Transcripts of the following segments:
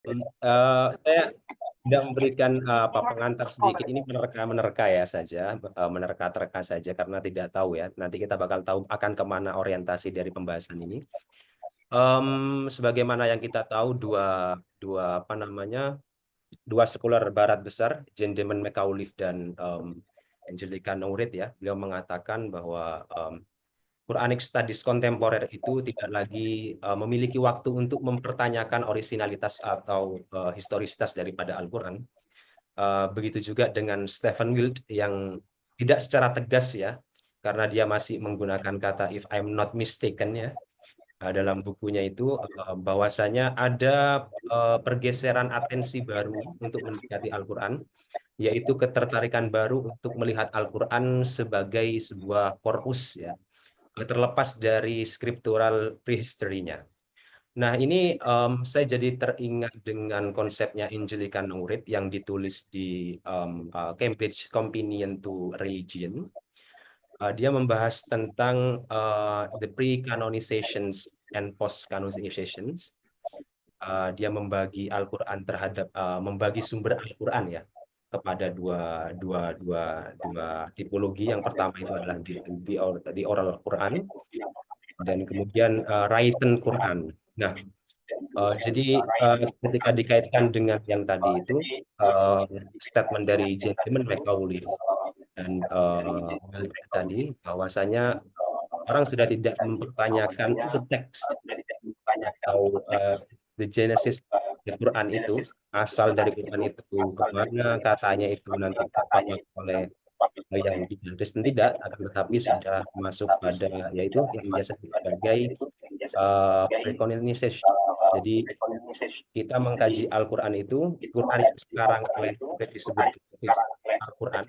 Saya tidak memberikan pengantar sedikit, ini menerka-menerka ya saja, menerka-terka saja karena tidak tahu ya. Nanti kita bakal tahu akan kemana orientasi dari pembahasan ini. Sebagaimana yang kita tahu, dua dua apa namanya dua sekuler Barat besar, Jean Damon Macauliffe dan Angelica Nourid ya, beliau mengatakan bahwa Quranic Studies kontemporer itu tidak lagi memiliki waktu untuk mempertanyakan orisinalitas atau historisitas daripada Al-Quran. Begitu juga dengan Stephen Wild yang tidak secara tegas ya, karena dia masih menggunakan kata if I'm not mistaken ya, dalam bukunya itu bahwasanya ada pergeseran atensi baru untuk mendekati Al-Quran, yaitu ketertarikan baru untuk melihat Al-Quran sebagai sebuah korpus ya, terlepas dari scriptural prehistory-nya. Nah, ini saya jadi teringat dengan konsepnya Angelica Nourid yang ditulis di Cambridge Companion to Religion. Dia membahas tentang the pre-canonizations and post-canonizations. Dia membagi Al-Quran membagi sumber Al-Quran ya kepada dua tipologi. Yang pertama itu adalah di oral Quran dan kemudian written Quran. Nah, jadi ketika dikaitkan dengan yang tadi itu statement dari Gentleman Macauliffe dan tadi bahwasanya orang sudah tidak mempertanyakan itu teks atau the Genesis the Quran itu, asal dari Quran itu kemana katanya itu nanti terpapak oleh yang di Kristen tidak, akan tetapi sudah masuk pada yaitu yang biasa disebut sebagai preconization. Jadi kita mengkaji Al-Quran itu, Quran yang sekarang disebut Al-Quran,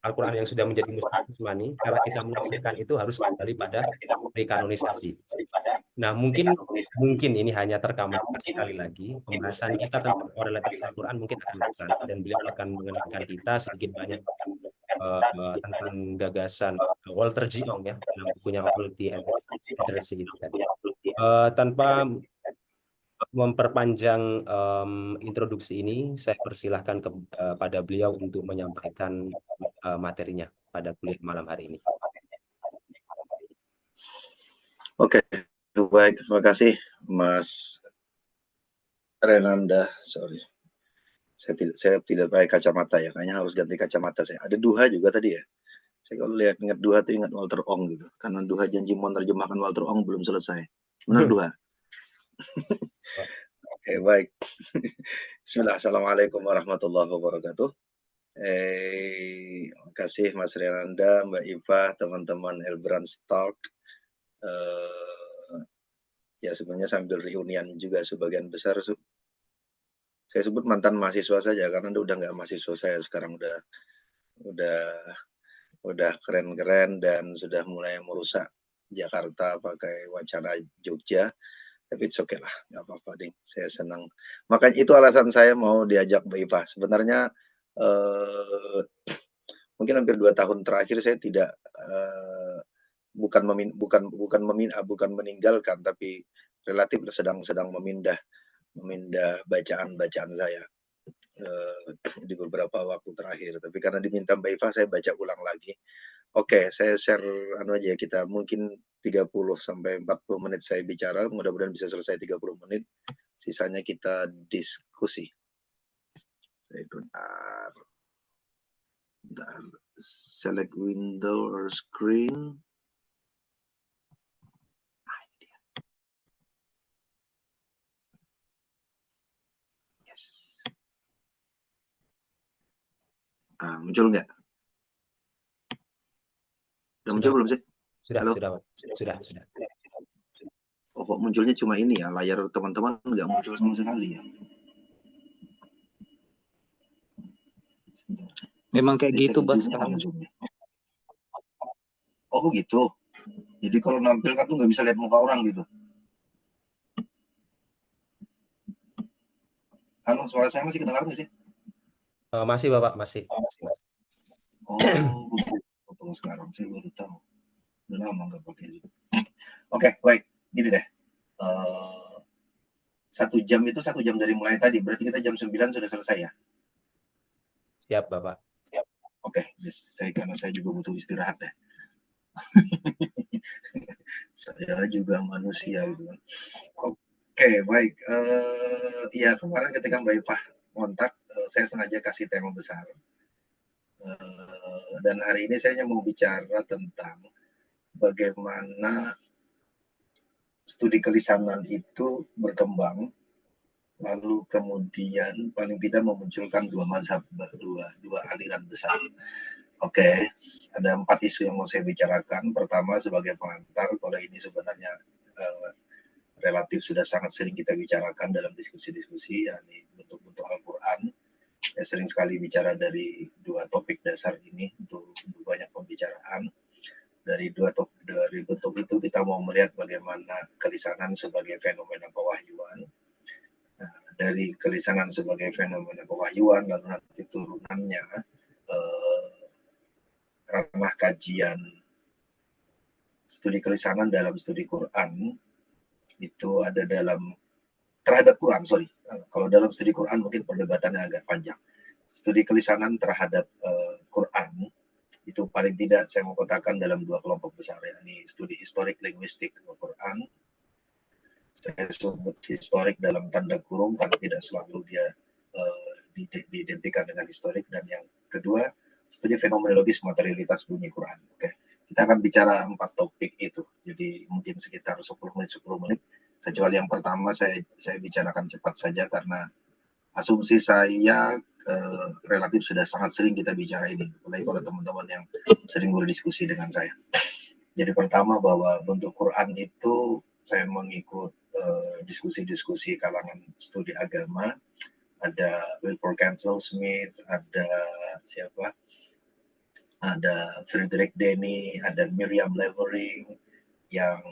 Al-Quran yang sudah menjadi musmani, cara kita menafsirkan itu harus kembali pada rekanonisasi. Nah, mungkin ini hanya terkamar sekali lagi. Pembahasan kita tentang oralitas Al-Quran mungkin akan besar, dan beliau akan mengenalkan kita sedikit banyak tentang gagasan Walter Jiong ya dalam bukunya Quality and Literacy itu tadi. Tanpa memperpanjang introduksi ini, saya persilahkan kepada beliau untuk menyampaikan materinya pada kuliah malam hari ini. Oke, baik, terima kasih Mas Renanda. Sorry, saya tidak pakai kacamata ya, kayaknya harus ganti kacamata saya. Ada Duha juga tadi ya. Saya kalau ingat Duha tuh ingat Walter Ong gitu, karena Duha janji mau terjemahkan Walter Ong belum selesai. Benar Duha? Oke, baik. Bismillah, Assalamualaikum warahmatullahi wabarakatuh. Terima kasih Mas Renanda, Mbak Iva, teman-teman Elbrand Stark. Ya sebenarnya sambil reunian juga sebagian besar saya sebut mantan mahasiswa saja karena udah nggak mahasiswa saya sekarang, udah keren-keren dan sudah mulai merusak Jakarta pakai wacana Jogja, tapi it's okay lah, nggak apa-apa ding, saya senang. Makanya itu alasan saya mau diajak Mbak Iva. Sebenarnya mungkin hampir 2 tahun terakhir saya tidak bukan meninggalkan, tapi relatif sedang memindah bacaan saya di beberapa waktu terakhir. Tapi karena diminta Mbak Iva, saya baca ulang lagi. Oke, saya share aja, kita mungkin 30 sampai 40 menit saya bicara, mudah-mudahan bisa selesai 30 menit. Sisanya kita diskusi. Saya bentar. Select window or screen. Muncul nggak? Udah muncul belum sih? Halo? Sudah. Oh, kok munculnya cuma ini ya, layar teman-teman nggak muncul sama sekali ya? Memang kayak gitu, Bas. Oh gitu. Jadi kalau nampilkan tuh nggak bisa lihat muka orang gitu. Halo, suara saya masih kedengaran nggak sih? Masih Bapak, masih. Oh, betul, sekarang saya baru tahu. Udah lama nggak pakai juga. Oke, baik. Gini deh. 1 jam itu 1 jam dari mulai tadi, berarti kita jam 9 sudah selesai ya? Siap, Bapak. Oke, karena saya juga butuh istirahat deh. Saya juga manusia gitu kan. Oke, baik. Ya kemarin ketika Mbak Eva kontak, saya sengaja kasih tema besar. Dan hari ini saya mau bicara tentang bagaimana studi kelisanan itu berkembang, lalu kemudian paling tidak memunculkan dua mazhab, dua aliran besar. Oke, ada 4 isu yang mau saya bicarakan. Pertama sebagai pengantar, kalau ini sebenarnya relatif sudah sangat sering kita bicarakan dalam diskusi-diskusi, yakni bentuk-bentuk Al-Quran. Saya sering sekali bicara dari 2 topik dasar ini untuk banyak pembicaraan. Dari bentuk itu kita mau melihat bagaimana kelisanan sebagai fenomena pewahyuan. Nah, dari kelisanan sebagai fenomena pewahyuan, lalu nanti turunannya ranah kajian studi kelisanan dalam studi Quran itu ada dalam terhadap Quran, kalau dalam studi Quran mungkin perdebatannya agak panjang. Studi kelisanan terhadap Quran itu paling tidak saya mau katakan dalam 2 kelompok besar, yakni studi historik linguistik Quran. Saya sebut historik dalam tanda kurung karena tidak selalu dia diidentikan dengan historik. Dan yang kedua, studi fenomenologis materialitas bunyi Quran. Oke, kita akan bicara 4 topik itu. Jadi mungkin sekitar 10 menit. Kecuali yang pertama saya bicarakan cepat saja karena asumsi saya relatif sudah sangat sering kita bicara ini, apalagi kalau teman-teman yang sering berdiskusi dengan saya. Jadi pertama bahwa bentuk Quran itu saya mengikut diskusi-diskusi kalangan studi agama, ada Wilbur Cantwell Smith, ada siapa? Ada Friedrich Denny, ada Miriam Levering yang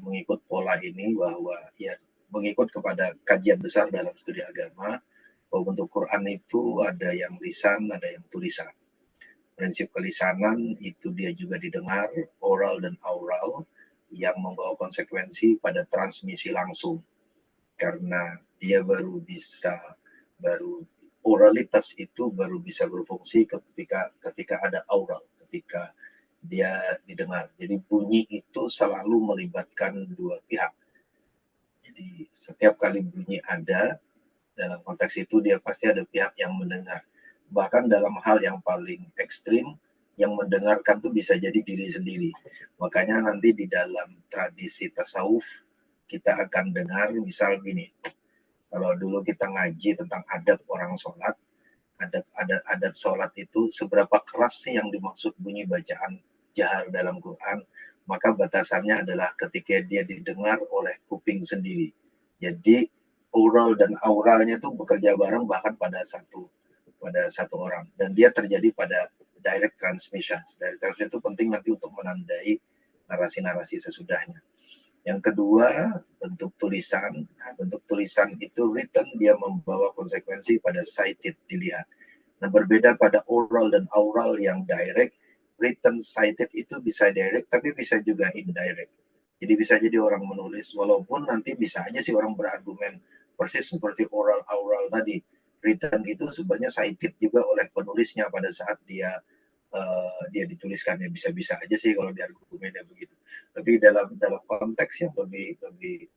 mengikut pola ini, bahwa ya mengikut kepada kajian besar dalam studi agama, bahwa bentuk Quran itu ada yang lisan, ada yang tulisan. Prinsip kelisanan itu dia juga didengar, oral dan aural, yang membawa konsekuensi pada transmisi langsung. Karena dia baru oralitas itu baru bisa berfungsi ketika ada aural, ketika dia didengar. Jadi bunyi itu selalu melibatkan 2 pihak. Jadi setiap kali bunyi ada, dalam konteks itu dia pasti ada pihak yang mendengar. Bahkan dalam hal yang paling ekstrim, yang mendengarkan tuh bisa jadi diri sendiri. Makanya nanti di dalam tradisi tasawuf kita akan dengar misal gini, kalau dulu kita ngaji tentang adab orang sholat, adab sholat itu seberapa keras sih yang dimaksud bunyi bacaan jahar dalam Quran, maka batasannya adalah ketika dia didengar oleh kuping sendiri. Jadi oral dan auralnya itu bekerja bareng bahkan pada satu orang, dan dia terjadi pada direct transmission. Direct transmission itu penting nanti untuk menandai narasi-narasi sesudahnya. Yang kedua, bentuk tulisan. Nah, bentuk tulisan itu written, dia membawa konsekuensi pada cited, dilihat. Nah, berbeda pada oral dan aural yang direct, written cited itu bisa direct tapi bisa juga indirect. Jadi bisa jadi orang menulis, walaupun nanti bisa aja sih orang berargumen persis seperti oral aural tadi. Written itu sebenarnya cited juga oleh penulisnya pada saat dia dituliskannya, bisa-bisa aja sih kalau diargumennya begitu. Tapi dalam konteks yang lebih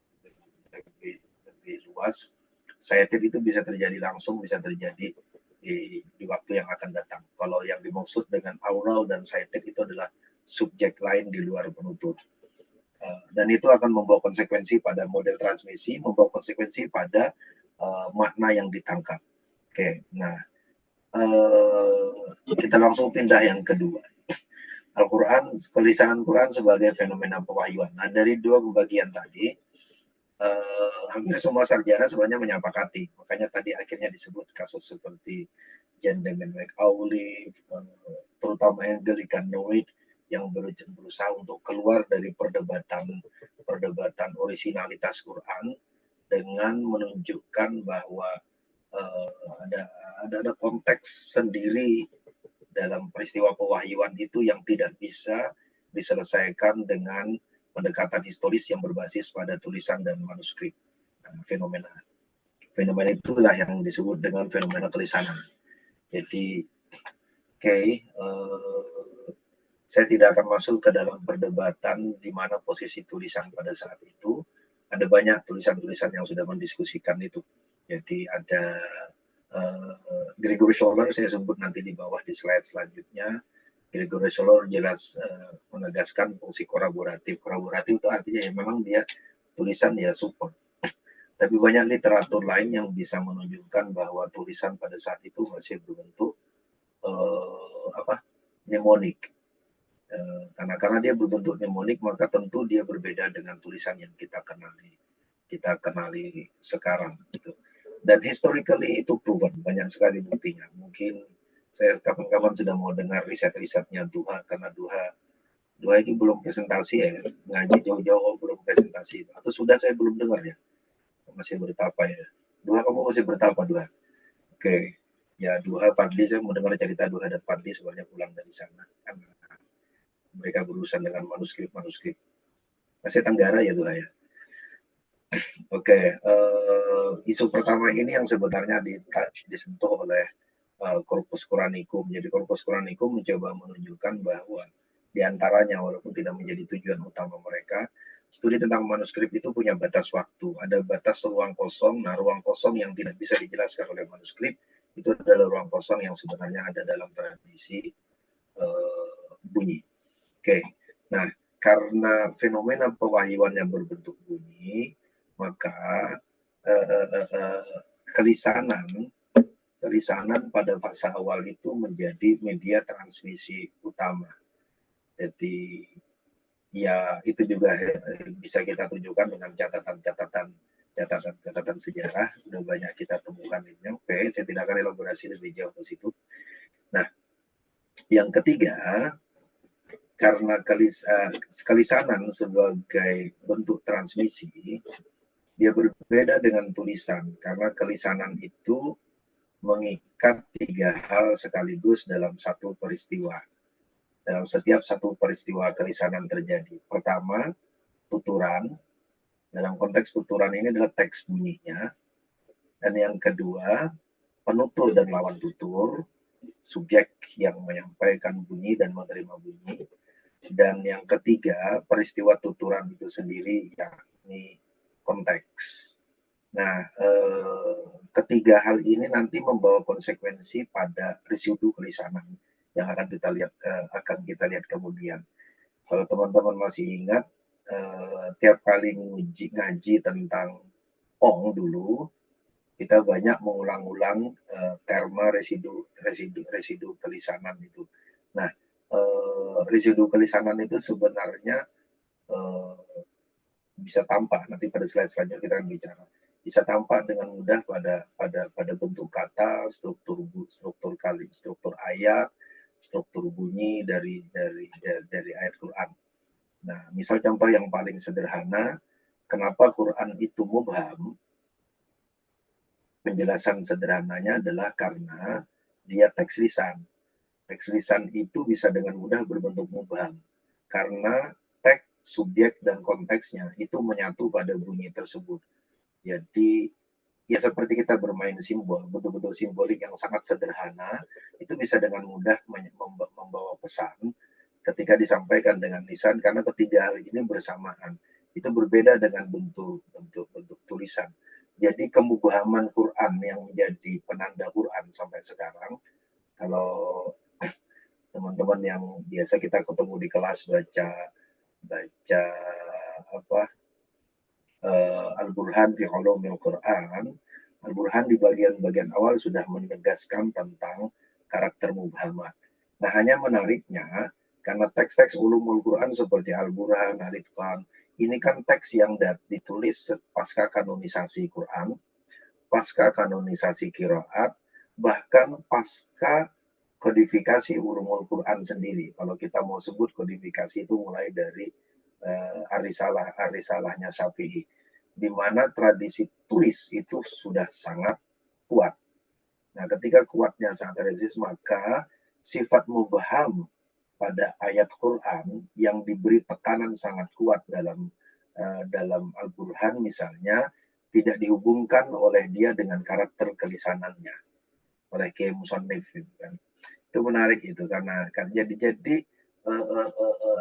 luas, cited itu bisa terjadi langsung, bisa terjadi di waktu yang akan datang. Kalau yang dimaksud dengan aural dan cited itu adalah subjek lain di luar penutur. Dan itu akan membawa konsekuensi pada model transmisi, membawa konsekuensi pada makna yang ditangkap. Oke, nah kita langsung pindah yang kedua. Al-Quran, kelisanan Quran sebagai fenomena pewahyuan. Nah, dari 2 pembagian tadi, hampir semua sarjana sebenarnya menyepakati. Makanya tadi akhirnya disebut kasus seperti Jan Demen McAuliffe, terutama Anglican Norwich, yang berusaha untuk keluar dari perdebatan orisinalitas Quran dengan menunjukkan bahwa ada konteks sendiri dalam peristiwa pewahyuan itu yang tidak bisa diselesaikan dengan pendekatan historis yang berbasis pada tulisan dan manuskrip. fenomena. Fenomena itulah yang disebut dengan fenomena kelisanan. Jadi, saya tidak akan masuk ke dalam perdebatan di mana posisi tulisan pada saat itu. Ada banyak tulisan-tulisan yang sudah mendiskusikan itu. Jadi ada Gregory Scholar, saya sebut nanti di bawah di slide selanjutnya. Gregory Scholar jelas menegaskan fungsi kolaboratif. Kolaboratif itu artinya ya memang dia tulisan dia support. Tapi banyak literatur lain yang bisa menunjukkan bahwa tulisan pada saat itu masih berbentuk mnemonik. Karena dia berbentuk mnemonik, maka tentu dia berbeda dengan tulisan yang kita kenali sekarang gitu. Dan historically itu proven, banyak sekali buktinya. Mungkin saya kapan-kapan sudah mau dengar riset-risetnya Duha, karena Duha ini belum presentasi ya, ngaji jauh-jauh belum presentasi, atau sudah saya belum dengar ya, masih bertapa ya. Duha, kamu masih bertapa Duha? Oke, ya Duha, Fadli, saya mau dengar cerita Duha dan Fadli sebenarnya pulang dari sana, karena mereka berurusan dengan manuskrip. Masih Tenggara ya Duha ya. Oke, isu pertama ini yang sebenarnya disentuh oleh Corpus Coranicum. Jadi Corpus Coranicum mencoba menunjukkan bahwa diantaranya, walaupun tidak menjadi tujuan utama mereka, studi tentang manuskrip itu punya batas waktu. Ada batas ruang kosong. Nah, ruang kosong yang tidak bisa dijelaskan oleh manuskrip itu adalah ruang kosong yang sebenarnya ada dalam tradisi bunyi. Oke, nah karena fenomena pewahyuan yang berbentuk bunyi, maka kelisanan pada fase awal itu menjadi media transmisi utama. Jadi ya itu juga bisa kita tunjukkan dengan catatan sejarah, udah banyak kita temukan ini. Oke, saya tidak akan elaborasi lebih jauh ke situ. Nah, yang ketiga, karena kelisanan sebagai bentuk transmisi, dia berbeda dengan tulisan, karena kelisanan itu mengikat 3 hal sekaligus dalam satu peristiwa. Dalam setiap satu peristiwa kelisanan terjadi. Pertama, tuturan. Dalam konteks tuturan ini adalah teks bunyinya. Dan yang kedua, penutur dan lawan tutur, subjek yang menyampaikan bunyi dan menerima bunyi. Dan yang ketiga, peristiwa tuturan itu sendiri, yakni konteks. Nah, ketiga hal ini nanti membawa konsekuensi pada residu kelisanan yang akan kita lihat kemudian. Kalau teman-teman masih ingat, tiap kali ngaji tentang Ong dulu, kita banyak mengulang-ulang terma residu kelisanan itu. Nah, residu kelisanan itu sebenarnya bisa tampak, nanti pada slide selanjutnya kita akan bicara, bisa tampak dengan mudah pada bentuk kata, struktur ayat, struktur bunyi dari ayat Quran. Nah, misal contoh yang paling sederhana, kenapa Quran itu mubham? Penjelasan sederhananya adalah karena dia teks lisan. Teks lisan itu bisa dengan mudah berbentuk mubham karena teks, subjek, dan konteksnya itu menyatu pada bunyi tersebut. Jadi ya seperti kita bermain simbol, betul-betul simbolik yang sangat sederhana, itu bisa dengan mudah membawa pesan ketika disampaikan dengan lisan, karena ketiga hal ini bersamaan. Itu berbeda dengan bentuk tulisan. Jadi kemubhaman Quran yang menjadi penanda Quran sampai sekarang, kalau teman-teman yang biasa kita ketemu di kelas baca Al-Burhan fi Ulumil Quran, Al-Burhan di bagian awal sudah menegaskan tentang karakter mubhamat. Nah, hanya menariknya karena teks-teks ulumul Quran seperti Al-Burhan, Al-Itqan, ini kan teks yang ditulis pasca kanonisasi Quran, pasca kanonisasi qiraat, bahkan pasca kodifikasi ulumul Quran sendiri. Kalau kita mau sebut kodifikasi itu mulai dari Arisalahnya Syafi'i, di mana tradisi tulis itu sudah sangat kuat. Nah, ketika kuatnya sangat resist, maka sifat mubham pada ayat Quran yang diberi tekanan sangat kuat dalam Al-Burhan misalnya, tidak dihubungkan oleh dia dengan karakter kelisanannya oleh Kiai Musannif gitu kan. Itu menarik itu karena kan jadi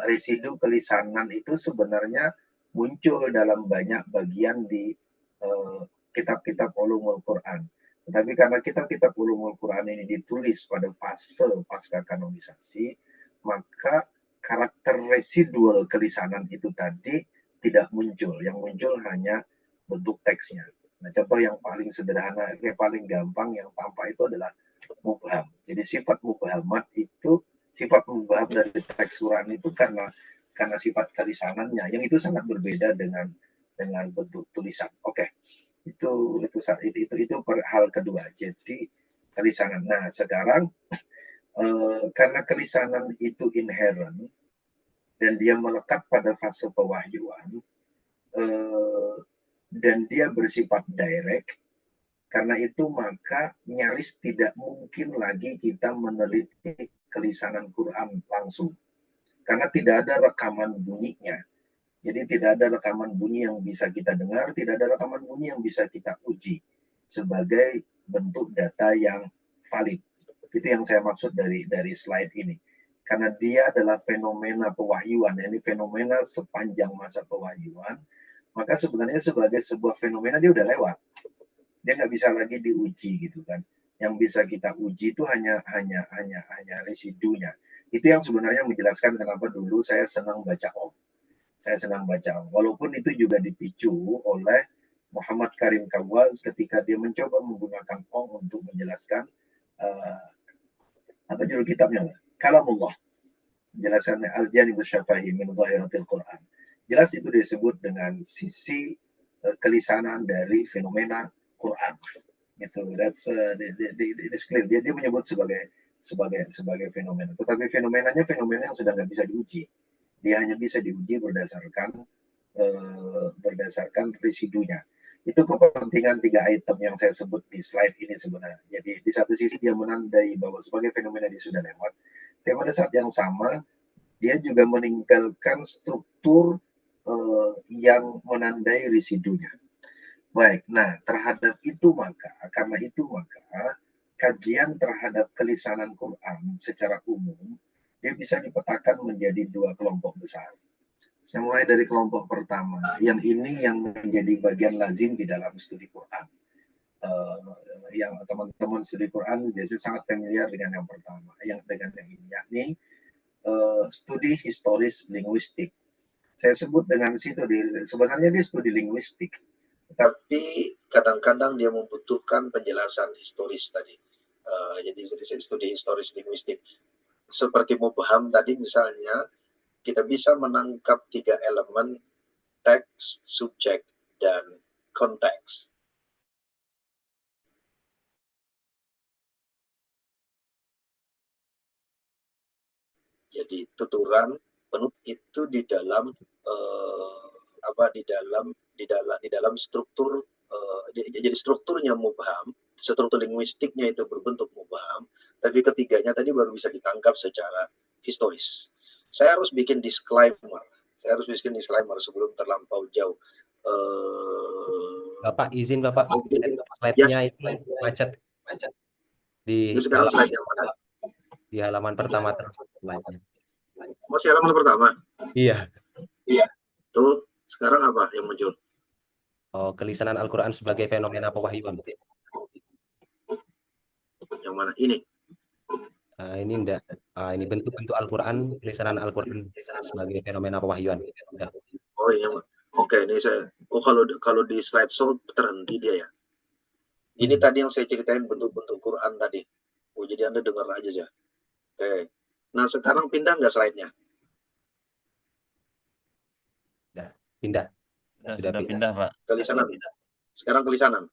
residu kelisanan itu sebenarnya muncul dalam banyak bagian di kitab-kitab ulumul Quran. Tetapi karena kitab-kitab ulumul Quran ini ditulis pada fase pasca kanonisasi, maka karakter residual kelisanan itu tadi tidak muncul. Yang muncul hanya bentuk teksnya. Nah, contoh yang paling sederhana, yang paling gampang yang tampak itu adalah mubham. Jadi sifat mubhamat itu sifat mubham dari teks Quran itu karena sifat kelisanannya yang itu sangat berbeda dengan bentuk tulisan. Oke. Itu hal kedua. Jadi kelisanan. Nah, sekarang karena kelisanan itu inherent dan dia melekat pada fase pewahyuan dan dia bersifat direct. Karena itu maka nyaris tidak mungkin lagi kita meneliti kelisanan Quran langsung. Karena tidak ada rekaman bunyinya. Jadi tidak ada rekaman bunyi yang bisa kita dengar, tidak ada rekaman bunyi yang bisa kita uji sebagai bentuk data yang valid. Itu yang saya maksud dari slide ini. Karena dia adalah fenomena pewahyuan, ini fenomena sepanjang masa pewahyuan, maka sebenarnya sebagai sebuah fenomena dia udah lewat. Dia nggak bisa lagi diuji gitu kan. Yang bisa kita uji itu hanya residunya. Itu yang sebenarnya menjelaskan kenapa dulu saya senang baca Om. Saya senang baca Om. Walaupun itu juga dipicu oleh Muhammad Karim Kawaz ketika dia mencoba menggunakan Om untuk menjelaskan apa judul kitabnya? Kalamullah. Penjelasannya Al-Janibus Syafahi min Zahiratil Quran. Jelas itu disebut dengan sisi kelisanan dari fenomena Quran. Gitu. That's clear. Dia menyebut sebagai fenomena. Tetapi fenomenanya fenomena yang sudah nggak bisa diuji. Dia hanya bisa diuji berdasarkan residunya. Itu kepentingan 3 item yang saya sebut di slide ini sebenarnya. Jadi di satu sisi dia menandai bahwa sebagai fenomena dia sudah lewat, tapi pada saat yang sama dia juga meninggalkan struktur yang menandai residunya. Baik, nah karena itu maka kajian terhadap kelisanan Quran secara umum dia bisa dipetakan menjadi 2 kelompok besar. Saya mulai dari kelompok pertama, yang ini yang menjadi bagian lazim di dalam studi Quran. Yang teman-teman studi Quran biasanya sangat familiar dengan yang pertama, yang ini, yakni studi historis linguistik. Saya sebut dengan situ sebenarnya dia studi linguistik, tapi kadang-kadang dia membutuhkan penjelasan historis tadi. Jadi studi historis linguistik seperti mubham tadi misalnya, kita bisa menangkap 3 elemen teks, subjek, dan konteks. Jadi tuturan penuh itu di dalam di dalam struktur jadi strukturnya mubham, struktur linguistiknya itu berbentuk mubham, tapi ketiganya tadi baru bisa ditangkap secara historis. Saya harus bikin disclaimer sebelum terlampau jauh. Bapak izin Bapak, slide-nya Yes. itu macet di sekarang slide yang mana? Di halaman pertama terus slide-nya. Masih halaman pertama? Iya. Tuh, sekarang apa yang muncul? Oh, kelisanan Al-Quran sebagai fenomena pewahyuan. Yang mana? Ini? Ini enggak. Ini bentuk-bentuk Al-Quran, kelisanan Al-Quran sebagai fenomena pewahyuan. Enggak. Oh ini, oke, ini saya. Oh kalau di slideshow terhenti dia ya. Ini tadi yang saya ceritain bentuk-bentuk Quran tadi. Oh jadi Anda dengar aja ya. Oke. Nah sekarang pindah nggak slide-nya? Pindah. Sudah pindah Pak. Kelisanan. Sekarang kelisanan.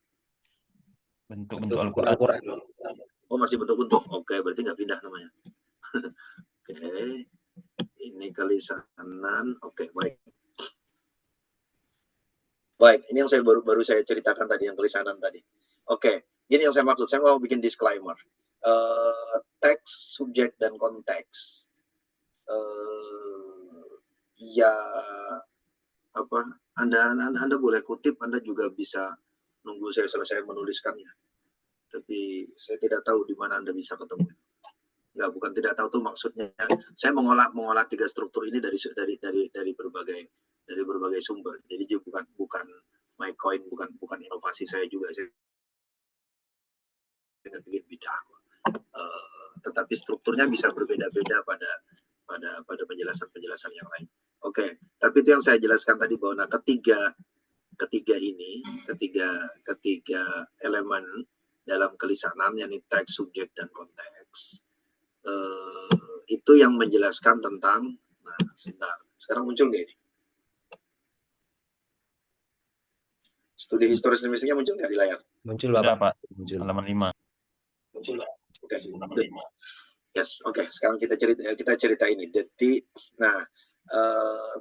Bentuk-bentuk Al-Quran. Oh masih bentuk-bentuk. Oke, berarti nggak pindah namanya. Oke. Ini kelisanan. Oke, baik. Baik, ini yang baru saya ceritakan tadi, yang kelisanan tadi. Oke, ini yang saya maksud. Saya mau bikin disclaimer. Teks, subjek, dan konteks. Ya, Anda boleh kutip, Anda juga bisa nunggu saya selesai menuliskannya. Tapi saya tidak tahu di mana Anda bisa ketemu. Enggak, bukan tidak tahu tuh maksudnya. Saya mengolah 3 struktur ini dari berbagai sumber. Jadi bukan my coin, bukan inovasi saya juga. Saya nggak bikin bidah. Tetapi strukturnya bisa berbeda-beda pada penjelasan yang lain. Oke, tapi itu yang saya jelaskan tadi bahwa ketiga elemen dalam kelisanan, yakni teks, subjek, dan konteks, itu yang menjelaskan tentang, sebentar, sekarang muncul nggak ini? Studi historis linguistiknya muncul nggak di layar? Muncul, Bapak. Pak. Muncul. Halaman 5. Muncul, Pak. Oke. Yes, oke. Sekarang kita cerita ini. Jadi,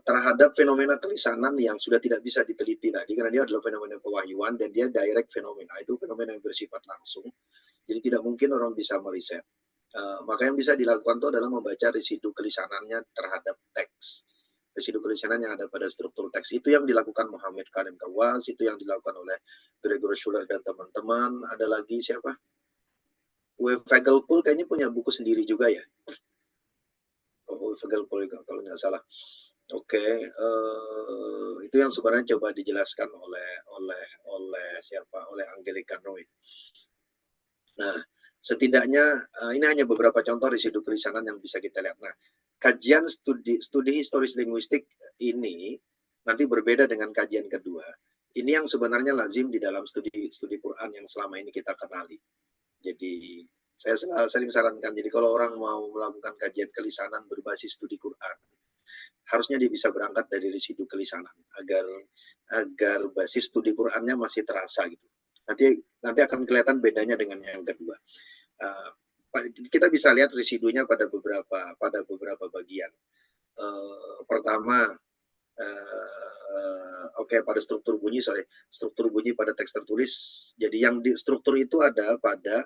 terhadap fenomena kelisanan yang sudah tidak bisa diteliti tadi, karena dia adalah fenomena pewahyuan dan dia direct fenomena, itu fenomena yang bersifat langsung. Jadi tidak mungkin orang bisa meriset. Maka yang bisa dilakukan itu adalah membaca residu kelisanannya terhadap teks. Residu kelisanan yang ada pada struktur teks itu yang dilakukan Muhammad Karim Kawas, itu yang dilakukan oleh Gregor Schuler dan teman-teman. Ada lagi siapa? Wegelepul kayaknya punya buku sendiri juga ya. Wegelepul kalau nggak salah. Oke, itu yang sebenarnya coba dijelaskan oleh siapa? Oleh Angelika Noid. Nah, setidaknya ini hanya beberapa contoh residu kelisanan yang bisa kita lihat. Nah, kajian studi historis linguistik ini nanti berbeda dengan kajian kedua. Ini yang sebenarnya lazim di dalam studi Quran yang selama ini kita kenali. Jadi saya sering sarankan, jadi kalau orang mau melakukan kajian kelisanan berbasis studi Quran, harusnya dia bisa berangkat dari residu kelisanan agar basis studi Qurannya masih terasa gitu. Nanti akan kelihatan bedanya dengan yang kedua. Kita bisa lihat residunya pada beberapa bagian. Pertama, pada struktur bunyi pada teks tertulis. Jadi yang di struktur itu ada pada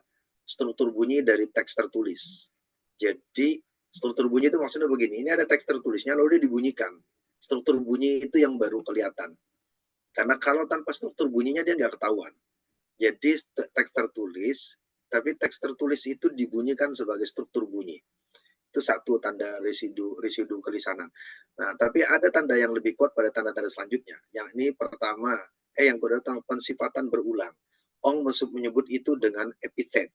struktur bunyi dari teks tertulis. Jadi struktur bunyi itu maksudnya begini, ini ada teks tertulisnya lalu dia dibunyikan. Struktur bunyi itu yang baru kelihatan. Karena kalau tanpa struktur bunyinya dia nggak ketahuan. Jadi teks tertulis, tapi teks tertulis itu dibunyikan sebagai struktur bunyi. Itu satu tanda residu kelisanan. Nah, tapi ada tanda yang lebih kuat pada tanda-tanda selanjutnya. Yang ini pertama, yang kedua tentang pensifatan berulang. Ong menyebut itu dengan epitet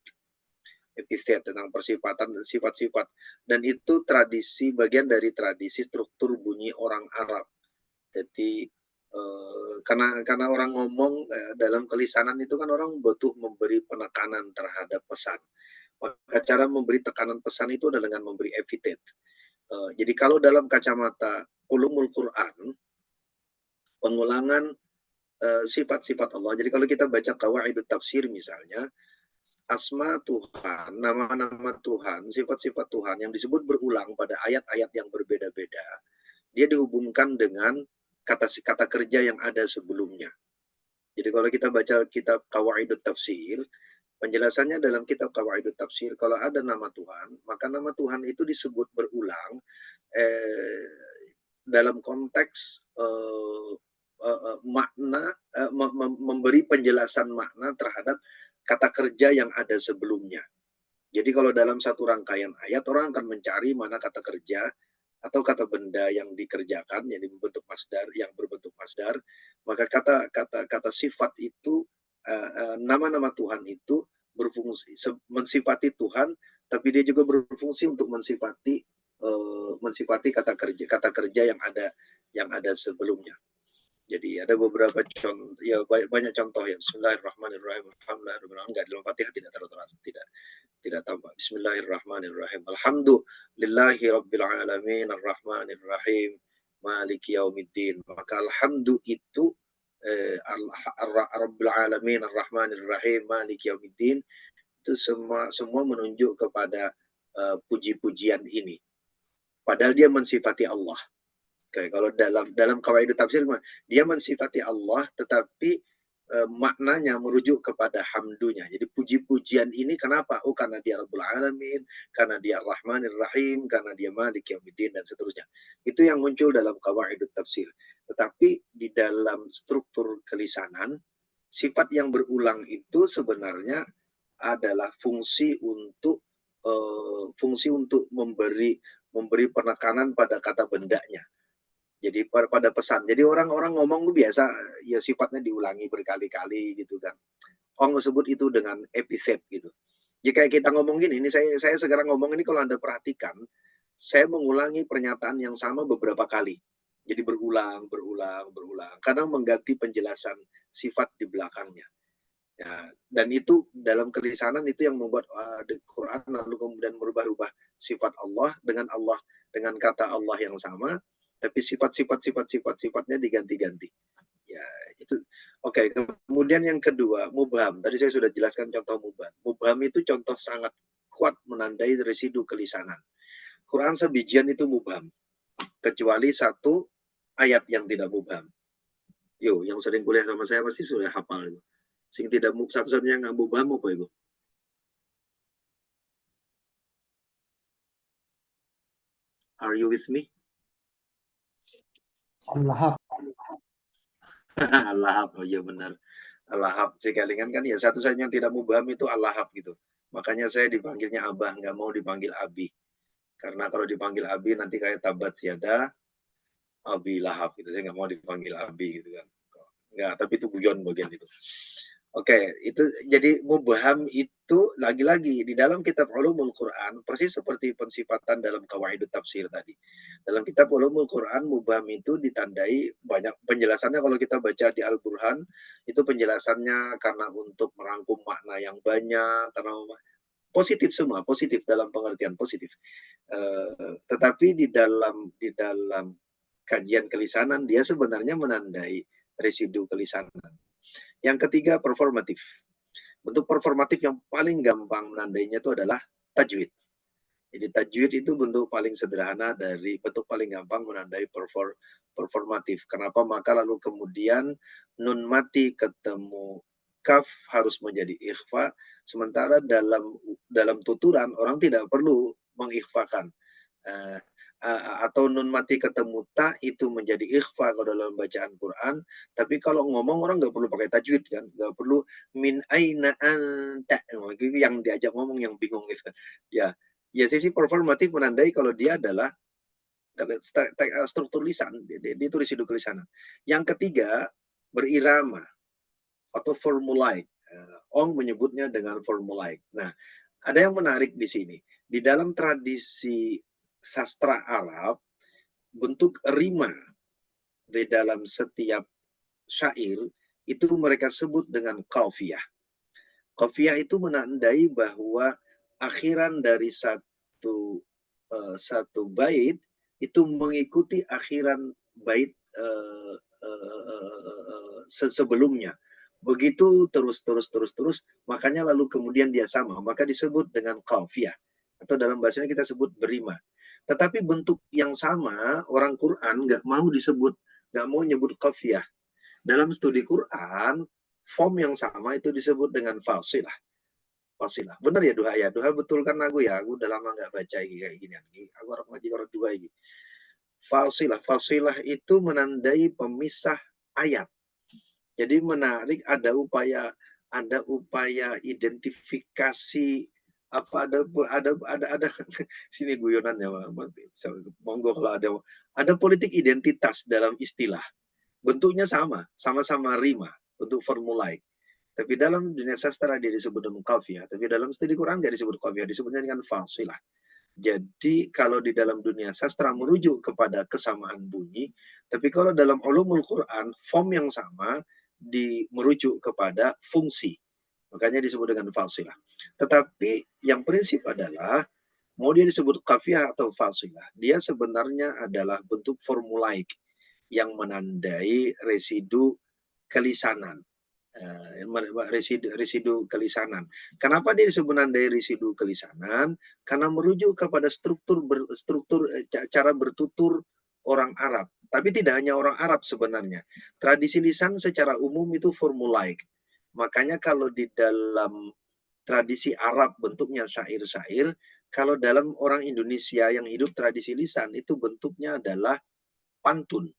tentang persifatan dan sifat-sifat. Dan itu bagian dari tradisi struktur bunyi orang Arab. Jadi karena orang ngomong dalam kelisanan itu kan orang butuh memberi penekanan terhadap pesan. Maka cara memberi tekanan pesan itu adalah dengan memberi epitet. Jadi kalau dalam kacamata ulumul Quran, pengulangan sifat-sifat Allah. Jadi kalau kita baca qawaidut tafsir misalnya, asma Tuhan, nama-nama Tuhan, sifat-sifat Tuhan yang disebut berulang pada ayat-ayat yang berbeda-beda, dia dihubungkan dengan kata kerja yang ada sebelumnya. Jadi kalau kita baca kitab Qawaidut Tafsir, penjelasannya dalam kitab Qawaidut Tafsir, kalau ada nama Tuhan, maka nama Tuhan itu disebut berulang dalam konteks makna, memberi penjelasan makna terhadap kata kerja yang ada sebelumnya. Jadi kalau dalam satu rangkaian ayat, orang akan mencari mana kata kerja atau kata benda yang dikerjakan, yang berbentuk masdar, maka kata sifat itu, nama-nama Tuhan itu berfungsi mensifati Tuhan, tapi dia juga berfungsi untuk mensifati kata kerja yang ada sebelumnya. Jadi ada beberapa contoh, ya banyak contoh ya. Bismillahirrahmanirrahim. Alhamdulillah, enggak dalam Fatihah tidak terasa, tidak tampak. Bismillahirrahmanirrahim. Alhamdulillahi rabbil alamin arrahmanirrahim maliki yaumiddin. Maka alhamdu itu rabbil alamin arrahmanirrahim maliki yaumiddin itu semua menunjuk kepada puji-pujian ini. Padahal dia mensifati Allah. Oke, kalau dalam qawaidut tafsir dia mensifati Allah, tetapi maknanya merujuk kepada hamdunya. Jadi puji-pujian ini kenapa? Oh, karena dia Rabbul Alamin, karena dia Ar-Rahmanir Rahim, karena dia Malik Yaumiddin dan seterusnya. Itu yang muncul dalam qawaidut tafsir. Tetapi di dalam struktur kelisanan Sifat yang berulang itu sebenarnya adalah fungsi untuk memberi penekanan pada kata bendanya. Jadi pada pesan. Jadi orang-orang ngomong tuh biasa ya sifatnya diulangi berkali-kali gitu kan. Orang sebut itu dengan epithet gitu. Jika kita ngomong gini, ini saya sekarang ngomong ini kalau Anda perhatikan, saya mengulangi pernyataan yang sama beberapa kali. Jadi berulang. Karena mengganti penjelasan sifat di belakangnya. Ya, dan itu dalam kelisanan itu yang membuat di Quran lalu kemudian merubah-rubah sifat Allah dengan kata Allah yang sama, tapi sifatnya diganti-ganti. Ya, itu oke. Kemudian yang kedua, mubham. Tadi saya sudah jelaskan contoh mubham. Mubham itu contoh sangat kuat menandai residu kelisanan. Quran sebijian itu mubham, kecuali satu ayat yang tidak mubham. Yo, yang sering kuliah sama saya pasti sudah hafal itu. Sing tidak satu-satunya nggak mubham apa itu? Are you with me? Al-Lahab. Al-Lahab, oh iya benar. Al-Lahab, sekalian kan ya satu-satunya yang tidak mubham itu Al-Lahab gitu. Makanya saya dipanggilnya Abah, nggak mau dipanggil Abi. Karena kalau dipanggil Abi nanti kayak tabat siada, Abi Lahab gitu. Saya nggak mau dipanggil Abi gitu kan. Nggak, tapi itu guyon bagian itu. Oke, itu jadi mubham itu lagi-lagi di dalam kitab Ulumul Quran persis seperti pensifatan dalam Qawaidut Tafsir tadi. Dalam kitab Ulumul Quran mubham itu ditandai banyak penjelasannya. Kalau kita baca di Al-Burhan itu penjelasannya karena untuk merangkum makna yang banyak, karena positif semua, positif dalam pengertian positif. Tetapi di dalam kajian kelisanan dia sebenarnya menandai residu kelisanan. Yang ketiga, performatif. Bentuk performatif yang paling gampang menandainya itu adalah tajwid. Jadi tajwid itu bentuk paling sederhana dari bentuk paling gampang menandai performatif. Kenapa? Maka lalu kemudian nun mati ketemu kaf harus menjadi ikhfa, sementara dalam tuturan orang tidak perlu mengikhfakan. Atau nun mati ketemu ta itu menjadi ikhfa kalau dalam bacaan Quran, tapi kalau ngomong orang nggak perlu pakai tajwid kan, nggak perlu min aina anta, yang diajak ngomong yang bingung gitu. Ya sisi performatif menandai kalau dia adalah struktur lisan, dia itu residu kelisanan. Yang ketiga, berirama atau formulaik. Ong menyebutnya dengan formulaik. Nah, ada yang menarik di sini. Di dalam tradisi sastra Arab, bentuk rima di dalam setiap syair itu mereka sebut dengan qafiyah. Qafiyah itu menandai bahwa akhiran dari satu bait itu mengikuti akhiran bait sebelumnya. Begitu terus, makanya lalu kemudian dia sama, maka disebut dengan qafiyah. Atau dalam bahasanya kita sebut berima. Tetapi bentuk yang sama, orang Quran nggak mau nyebut qafiyah. Dalam studi Quran, form yang sama itu disebut dengan fasilah. Fasilah. Benar ya Duha ya? Duha betul kan aku ya? Aku udah lama nggak baca kayak gini. Aku orang ngaji orang dua ini. Fasilah. Fasilah itu menandai pemisah ayat. Jadi menarik, ada upaya identifikasi apa ada sini guyonannya, monggo kalau ada politik identitas dalam istilah. Bentuknya sama-sama rima, bentuk formulaik. Tapi dalam dunia sastra dia disebut dengan qafiyah, tapi dalam studi Quran nggak disebut qafiyah, disebutnya dengan fasilah. Jadi kalau di dalam dunia sastra merujuk kepada kesamaan bunyi, tapi kalau dalam ulumul Quran form yang sama merujuk kepada fungsi. Makanya disebut dengan fasilah. Tetapi yang prinsip adalah mau dia disebut qafiyah atau fasilah, dia sebenarnya adalah bentuk formulaik yang menandai residu kelisanan. Residu kelisanan. Kenapa dia disebut menandai residu kelisanan? Karena merujuk kepada struktur cara bertutur orang Arab. Tapi tidak hanya orang Arab sebenarnya. Tradisi lisan secara umum itu formulaik. Makanya kalau di dalam tradisi Arab bentuknya syair-syair, kalau dalam orang Indonesia yang hidup tradisi lisan itu bentuknya adalah pantun.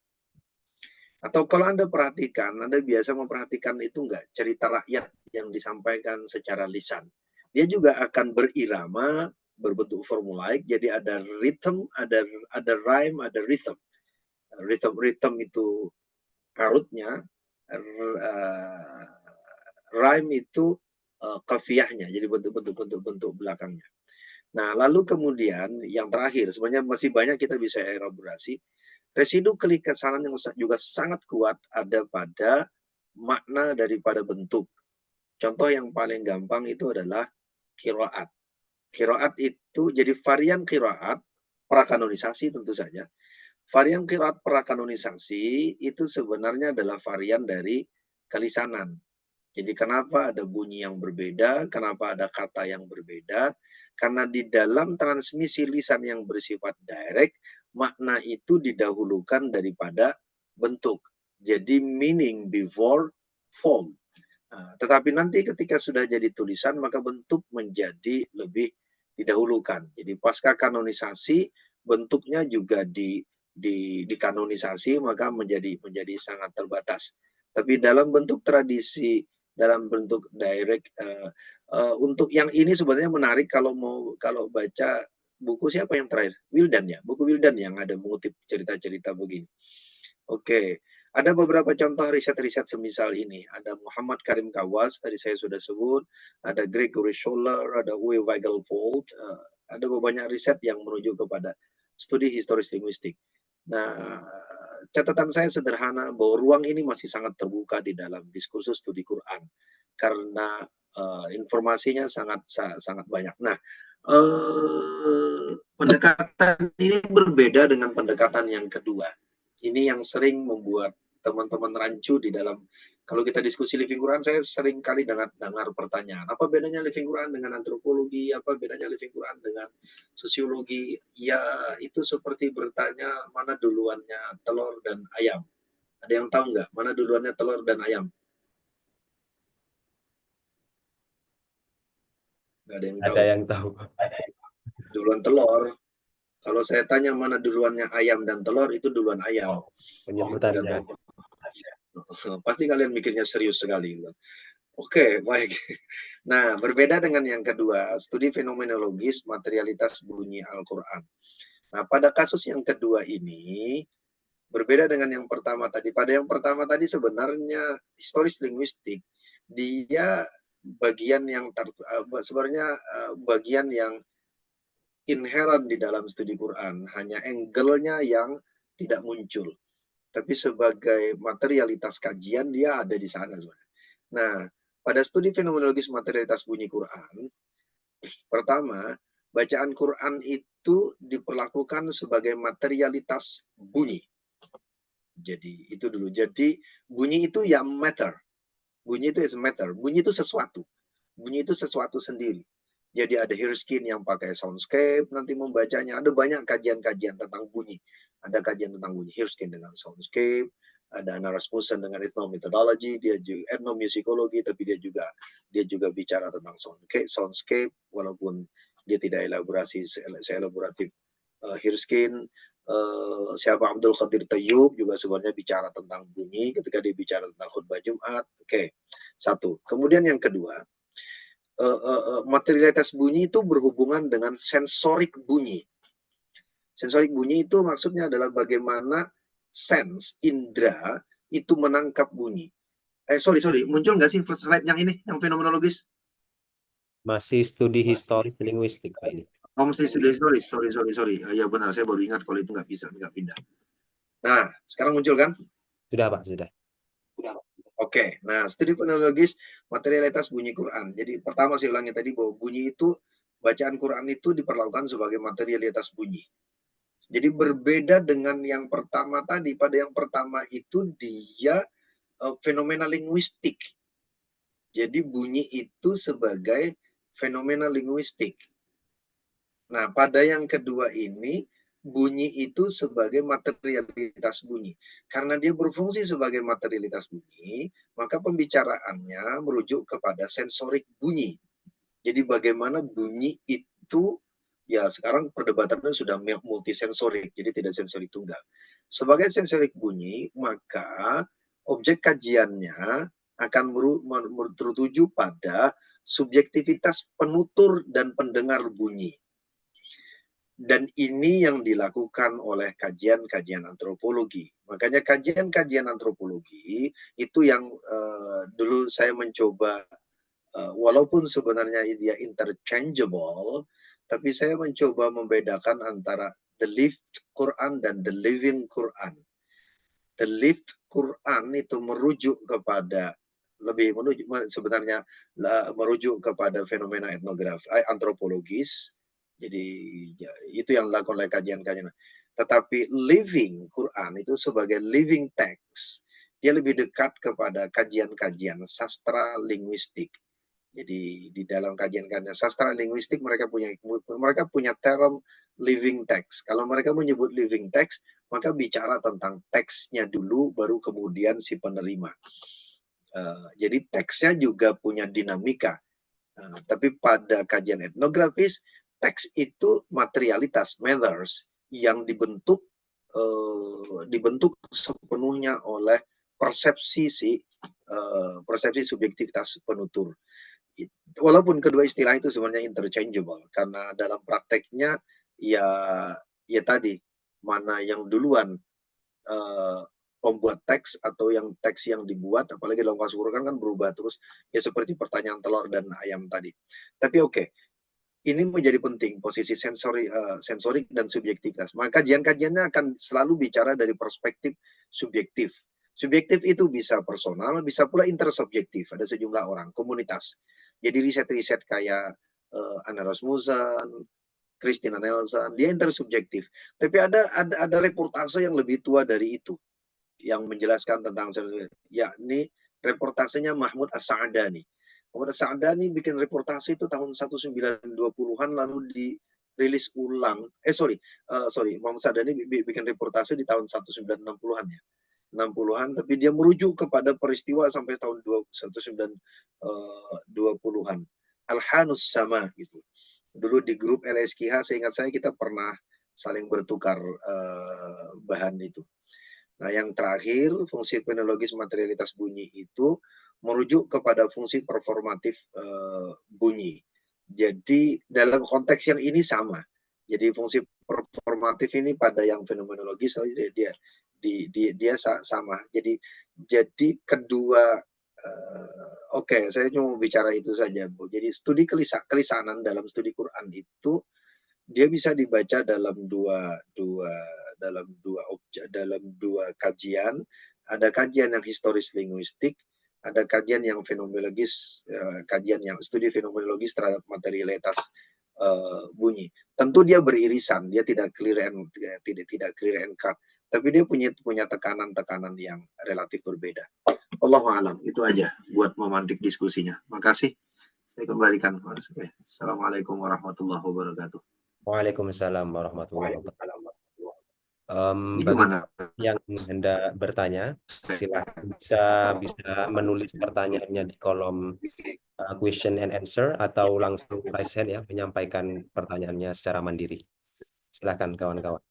Atau kalau Anda perhatikan, Anda biasa memperhatikan itu enggak, cerita rakyat yang disampaikan secara lisan. Dia juga akan berirama, berbentuk formulaik, jadi ada rhythm, ada rhyme, ada rhythm. Rhythm itu arutnya, rhyme itu kafiahnya, jadi bentuk belakangnya. Nah, lalu kemudian yang terakhir, sebenarnya masih banyak kita bisa elaborasi. Residu kelikasanan yang juga sangat kuat ada pada makna daripada bentuk. Contoh yang paling gampang itu adalah qiraat. Qiraat itu jadi varian qiraat prakanonisasi tentu saja. Varian qiraat prakanonisasi itu sebenarnya adalah varian dari kelisanan. Jadi kenapa ada bunyi yang berbeda, kenapa ada kata yang berbeda? Karena di dalam transmisi lisan yang bersifat direct, makna itu didahulukan daripada bentuk. Jadi meaning before form. Nah, tetapi nanti ketika sudah jadi tulisan, maka bentuk menjadi lebih didahulukan. Jadi pasca kanonisasi, bentuknya juga dikanonisasi, maka menjadi sangat terbatas. Tapi dalam bentuk tradisi, dalam bentuk direct, untuk yang ini sebenarnya menarik kalau baca buku siapa yang terakhir? Wildan ya, buku Wildan yang ada mengutip cerita-cerita begini. Oke, ada beberapa contoh riset-riset semisal ini. Ada Muhammad Karim Kawas, tadi saya sudah sebut, ada Gregory Scholar, ada Uwe Weigelvold, ada banyak riset yang menuju kepada studi historis linguistik. Nah, catatan saya sederhana bahwa ruang ini masih sangat terbuka di dalam diskursus studi Quran karena informasinya sangat banyak. Nah, pendekatan ini berbeda dengan pendekatan yang kedua. Ini yang sering membuat teman-teman rancu di dalam, kalau kita diskusi living Quran, saya sering kali dengar pertanyaan, apa bedanya living Quran dengan antropologi, apa bedanya living Quran dengan sosiologi? Ya, itu seperti bertanya mana duluannya telur dan ayam. Ada yang tahu nggak mana duluannya telur dan ayam? Nggak ada yang tahu. Ada yang tahu. Duluan telur. Kalau saya tanya mana duluannya ayam dan telur, itu duluan ayam. Penyebutannya. Pasti kalian mikirnya serius sekali. Oke, baik. Nah, berbeda dengan yang kedua, studi fenomenologis materialitas bunyi Al-Quran. Nah, pada kasus yang kedua ini, berbeda dengan yang pertama tadi. Pada yang pertama tadi sebenarnya historis linguistik, dia bagian yang sebenarnya bagian yang inherent di dalam studi Quran, hanya angle-nya yang tidak muncul. Tapi sebagai materialitas kajian dia ada di sana sebenarnya. Nah, pada studi fenomenologis materialitas bunyi Quran, pertama, bacaan Quran itu diperlakukan sebagai materialitas bunyi. Jadi itu dulu. Jadi bunyi itu yang matter. Bunyi itu is matter. Bunyi itu sesuatu. Bunyi itu sesuatu sendiri. Jadi ada Hirschkin yang pakai soundscape nanti membacanya. Ada banyak kajian-kajian tentang bunyi. Ada kajian tentang bunyi Hirschkin dengan soundscape. Ada Anna Rasmussen dengan ethnomethodology, dia juga etnomusikologi, tapi dia juga bicara tentang soundscape walaupun dia tidak seelaboratif Hirschkin. Siapa Abdul Qadir Tayyub juga sebenarnya bicara tentang bunyi ketika dia bicara tentang khutbah Jumat. Oke, satu. Kemudian yang kedua, materialitas bunyi itu berhubungan dengan sensorik bunyi. Sensorik bunyi itu maksudnya adalah bagaimana sense, indera itu menangkap bunyi. Sorry, muncul nggak sih slide yang ini, yang fenomenologis? Masih studi historis linguistik, Pak ini. Oh, masih studi historis, sorry. Ya benar, saya baru ingat kalau itu nggak pindah. Nah, sekarang muncul kan? Sudah, Pak, sudah. Oke, nah studi fenomenologis materialitas bunyi Quran. Jadi pertama saya ulangi tadi bahwa bunyi itu, bacaan Quran itu diperlakukan sebagai materialitas bunyi. Jadi berbeda dengan yang pertama tadi. Pada yang pertama itu dia fenomena linguistik. Jadi bunyi itu sebagai fenomena linguistik. Nah, pada yang kedua ini, bunyi itu sebagai materialitas bunyi. Karena dia berfungsi sebagai materialitas bunyi, maka pembicaraannya merujuk kepada sensorik bunyi. Jadi bagaimana bunyi itu, ya sekarang perdebatannya sudah multisensorik, jadi tidak sensorik tunggal. Sebagai sensorik bunyi, maka objek kajiannya akan tertuju pada subjektivitas penutur dan pendengar bunyi. Dan ini yang dilakukan oleh kajian-kajian antropologi. Makanya kajian-kajian antropologi itu yang dulu saya mencoba, walaupun sebenarnya dia interchangeable, tapi saya mencoba membedakan antara the lived Quran dan the living Quran. The lived Quran itu merujuk kepada sebenarnya merujuk kepada fenomena etnografi antropologis. Jadi ya, itu yang dilakukan oleh kajian-kajian. Tetapi living Quran itu sebagai living text, dia lebih dekat kepada kajian-kajian sastra linguistik. Jadi di dalam kajian-kajian sastra linguistik mereka punya term living text. Kalau mereka menyebut living text, maka bicara tentang teksnya dulu, baru kemudian si penerima. Jadi teksnya juga punya dinamika. Tapi pada kajian etnografis, teks itu materialitas, matters, yang dibentuk sepenuhnya oleh persepsi subjektivitas penutur. Walaupun kedua istilah itu sebenarnya interchangeable, karena dalam prakteknya ya tadi, mana yang duluan pembuat teks atau yang teks yang dibuat, apalagi dalam kasus Quran kan berubah terus, ya seperti pertanyaan telur dan ayam tadi. Tapi oke, ini menjadi penting posisi sensorik dan subjektivitas. Maka kajian-kajiannya akan selalu bicara dari perspektif subjektif. Subjektif itu bisa personal, bisa pula intersubjektif. Ada sejumlah orang, komunitas. Jadi riset-riset kayak Anna Rasmussen, Christina Nelson, dia intersubjektif. Tapi ada reportase yang lebih tua dari itu, yang menjelaskan tentang, yakni reportasenya Mahmud As-Sa'dani. Mahmud As-Sa'dani bikin reportase itu tahun 1920-an, lalu dirilis ulang. Mahmud As-Sa'dani bikin reportase di tahun 1960-an ya. 60-an, tapi dia merujuk kepada peristiwa sampai tahun 1920-an. Al-Hanus sama gitu. Dulu di grup LSKH, seingat saya kita pernah saling bertukar bahan itu. Nah, yang terakhir, fungsi fenologis materialitas bunyi itu merujuk kepada fungsi performatif bunyi. Jadi dalam konteks yang ini sama. Jadi fungsi performatif ini pada yang fenomenologis dia sama. Jadi kedua oke, saya cuma bicara itu saja, Bu. Jadi studi kelisanan dalam studi Quran itu dia bisa dibaca dalam dua kajian. Ada kajian yang historis linguistik, ada kajian yang fenomenologis, kajian yang studi fenomenologis terhadap materialitas bunyi. Tentu dia beririsan, dia tidak clear and cut, tapi dia punya tekanan-tekanan yang relatif berbeda. Allahu a'lam, itu aja buat memantik diskusinya. Makasih. Saya kembalikan. Assalamualaikum warahmatullahi wabarakatuh. Waalaikumsalam warahmatullahi wabarakatuh. Bagi Gimana? yang hendak bertanya, silakan bisa menulis pertanyaannya di kolom question and answer, atau langsung raise hand ya, menyampaikan pertanyaannya secara mandiri. Silakan kawan-kawan.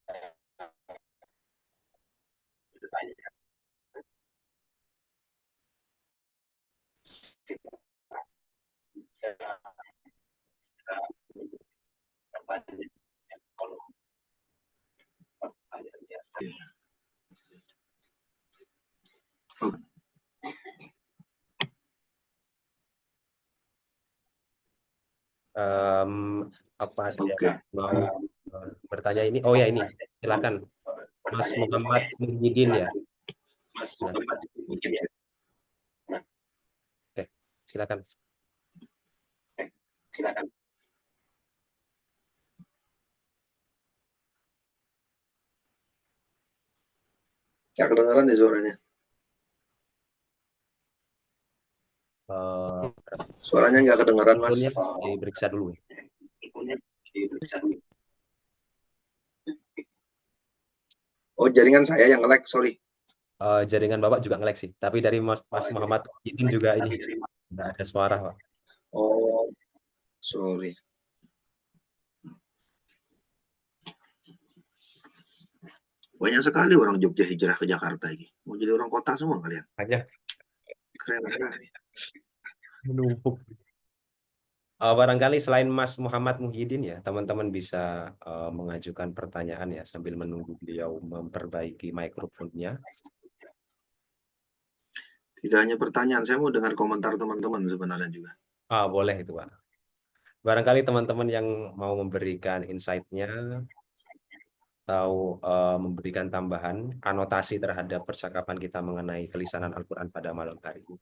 Apa ada yang mau bertanya ini? Oh ya, ini silakan Mas Muhammad Muhyiddin ya. Oke, silakan. Nggak kedengeran ya suaranya. Suaranya nggak kedengeran, Mas. Diperiksa dulu. Oh, jaringan saya yang nge-lag, sorry. Jaringan Bapak juga nge-lag sih, tapi dari Mas Muhammad Muhyiddin juga ini nggak ada suara, Pak. Oh, sorry. Banyak sekali orang Jogja hijrah ke Jakarta ini. Mau jadi orang kota semua kalian. Hanya Keren sekali. menumpuk. Barangkali selain Mas Muhammad Muhyiddin ya, teman-teman bisa mengajukan pertanyaan ya sambil menunggu beliau memperbaiki mikrofonnya. Tidak hanya pertanyaan, saya mau dengar komentar teman-teman sebenarnya juga. Boleh itu Pak. Barangkali teman-teman yang mau memberikan insight-nya atau memberikan tambahan anotasi terhadap percakapan kita mengenai kelisanan Al-Quran pada malam hari ini.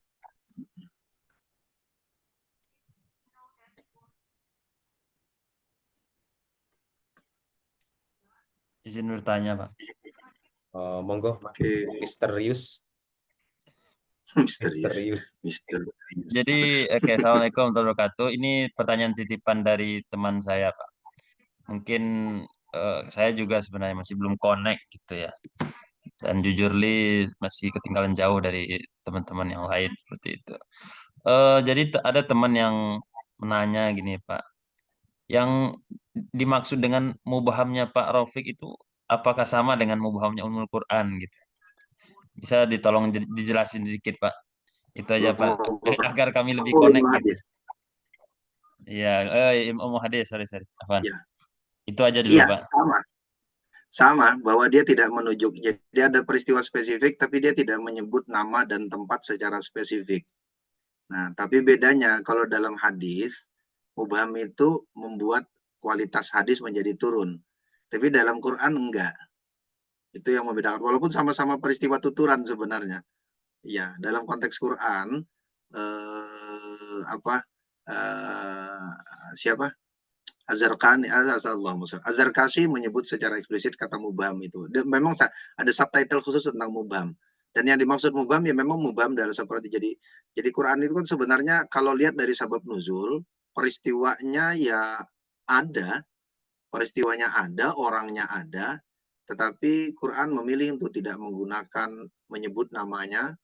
Izin bertanya, Pak. Monggo, misterius. Misterius. Jadi, Assalamualaikum warahmatullahi wabarakatuh. Ini pertanyaan titipan dari teman saya, Pak. Mungkin saya juga sebenarnya masih belum connect gitu ya. Dan jujur li masih ketinggalan jauh dari teman-teman yang lain seperti itu. Jadi ada teman yang menanya gini, Pak. Yang dimaksud dengan mubahamnya Pak Raufik itu apakah sama dengan mubahamnya Ummul Quran gitu? Bisa ditolong dijelasin sedikit, Pak. Itu aja, Pak. Agar kami lebih connect gitu. Iya, Ummu Hadis, sorry. Apaan? Ya. Itu aja dulu, Pak. Sama, bahwa dia tidak menunjuk. Jadi ada peristiwa spesifik, tapi dia tidak menyebut nama dan tempat secara spesifik. Nah, tapi bedanya kalau dalam hadis, mubham itu membuat kualitas hadis menjadi turun. Tapi dalam Quran enggak. Itu yang membedakan. Walaupun sama-sama peristiwa tuturan sebenarnya. Ya, dalam konteks Quran, siapa? Azarkasi menyebut secara eksplisit kata mubham itu. Dan memang ada subtitle khusus tentang mubham. Dan yang dimaksud mubham ya memang mubham dalam seperti jadi Quran itu kan sebenarnya kalau lihat dari sabab nuzul, peristiwanya ya ada, orangnya ada, tetapi Quran memilih untuk tidak menggunakan menyebut namanya.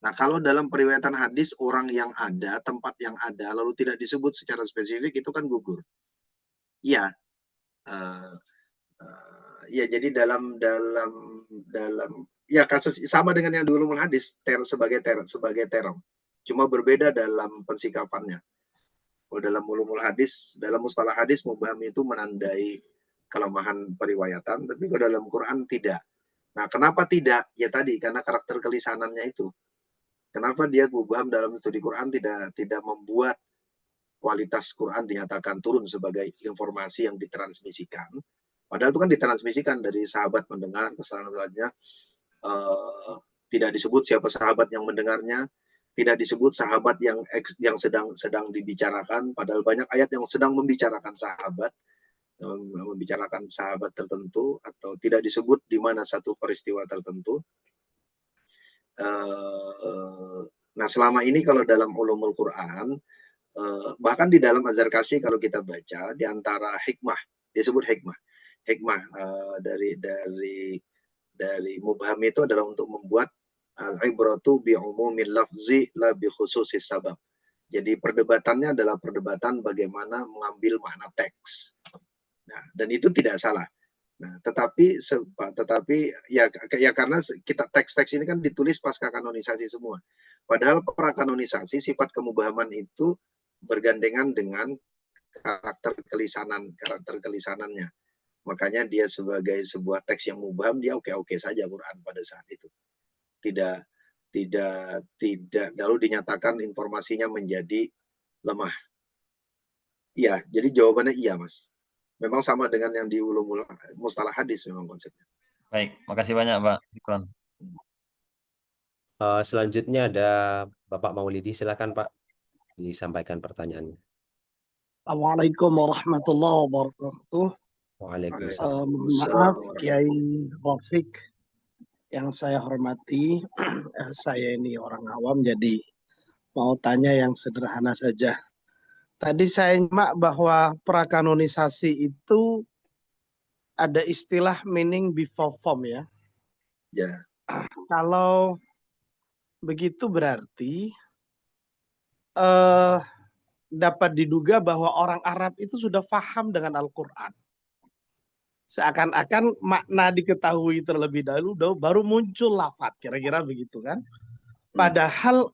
Nah, kalau dalam periwayatan hadis orang yang ada, tempat yang ada lalu tidak disebut secara spesifik itu kan gugur. Iya, ya jadi dalam ya kasus sama dengan yang di ulumul hadis sebagai term, cuma berbeda dalam pensikapannya. Kalau dalam ulumul hadis, dalam mustalah hadis mubham itu menandai kelemahan periwayatan, tapi kalau dalam Quran tidak. Nah, kenapa tidak? Ya tadi karena karakter kelisanannya itu. Kenapa dia mubham dalam studi Quran tidak membuat kualitas Quran dinyatakan turun sebagai informasi yang ditransmisikan. Padahal itu kan ditransmisikan dari sahabat mendengar, kesalahannya tidak disebut siapa sahabat yang mendengarnya, tidak disebut sahabat yang sedang dibicarakan, padahal banyak ayat yang sedang membicarakan sahabat tertentu, atau tidak disebut di mana satu peristiwa tertentu. Nah, selama ini kalau dalam ulumul Quran, bahkan di dalam Azarkasi kalau kita baca di antara hikmah disebut hikmah dari mubham itu adalah untuk membuat al-ibratu bi umumil lafzi la bi khususis sabab. Jadi perdebatannya adalah perdebatan bagaimana mengambil makna teks. Nah, dan itu tidak salah. Nah, tetapi ya karena kita teks-teks ini kan ditulis pasca kanonisasi semua. Padahal prakanonisasi sifat kemubhaman itu bergandengan dengan karakter kelisanannya. Makanya dia sebagai sebuah teks yang mubham, dia oke-oke saja Quran pada saat itu. Tidak lalu dinyatakan informasinya menjadi lemah. Iya, jadi jawabannya iya, Mas. Memang sama dengan yang di ulumul mustalah hadis memang konsepnya. Baik, makasih banyak, Pak. Syukran. Selanjutnya ada Bapak Maulidi, silakan Pak disampaikan pertanyaannya. Assalamualaikum warahmatullahi wabarakatuh. Waalaikumsalam. Maaf Kiai Raufik yang saya hormati, saya ini orang awam jadi mau tanya yang sederhana saja. Tadi saya nyimak bahwa prakanonisasi itu ada istilah meaning before form ya. Ya. Kalau begitu berarti dapat diduga bahwa orang Arab itu sudah paham dengan Al-Quran. Seakan-akan makna diketahui terlebih dahulu, baru muncul lafaz, kira-kira begitu kan. Padahal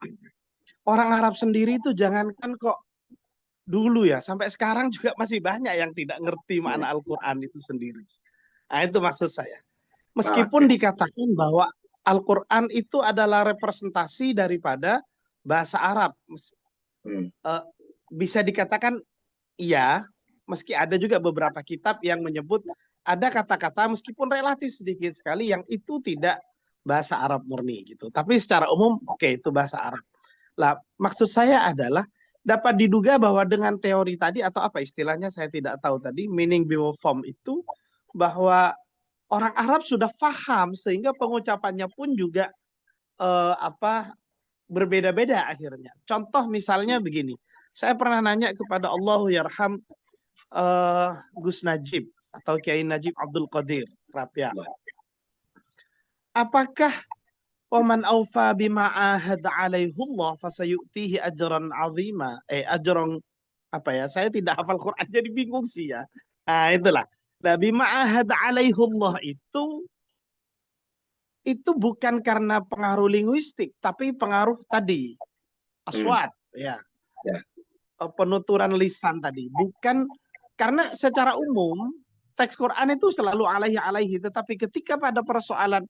orang Arab sendiri itu jangankan kok dulu ya, sampai sekarang juga masih banyak yang tidak ngerti makna Al-Quran itu sendiri. Nah, itu maksud saya. Meskipun dikatakan bahwa Al-Quran itu adalah representasi daripada bahasa Arab. Bisa dikatakan iya, meski ada juga beberapa kitab yang menyebut ada kata-kata meskipun relatif sedikit sekali yang itu tidak bahasa Arab murni gitu. Tapi secara umum oke, itu bahasa Arab. Lah, maksud saya adalah dapat diduga bahwa dengan teori tadi atau apa istilahnya saya tidak tahu tadi, meaning before form itu, bahwa orang Arab sudah paham sehingga pengucapannya pun juga berbeda-beda akhirnya. Contoh misalnya begini, saya pernah nanya kepada Allahu Yarham Gus Najib atau Kiai Najib Abdul Qadir Rapia. Apakah waman aufa bima ahad alaihullah fasayutihi ajran azima? Ajran apa ya? Saya tidak hafal Quran jadi bingung sih ya. Nah, itulah. Nah, bima ahad alaihullah itu bukan karena pengaruh linguistik, tapi pengaruh tadi aswat ya. Penuturan lisan tadi, bukan karena secara umum teks Quran itu selalu alaihi, tetapi ketika pada persoalan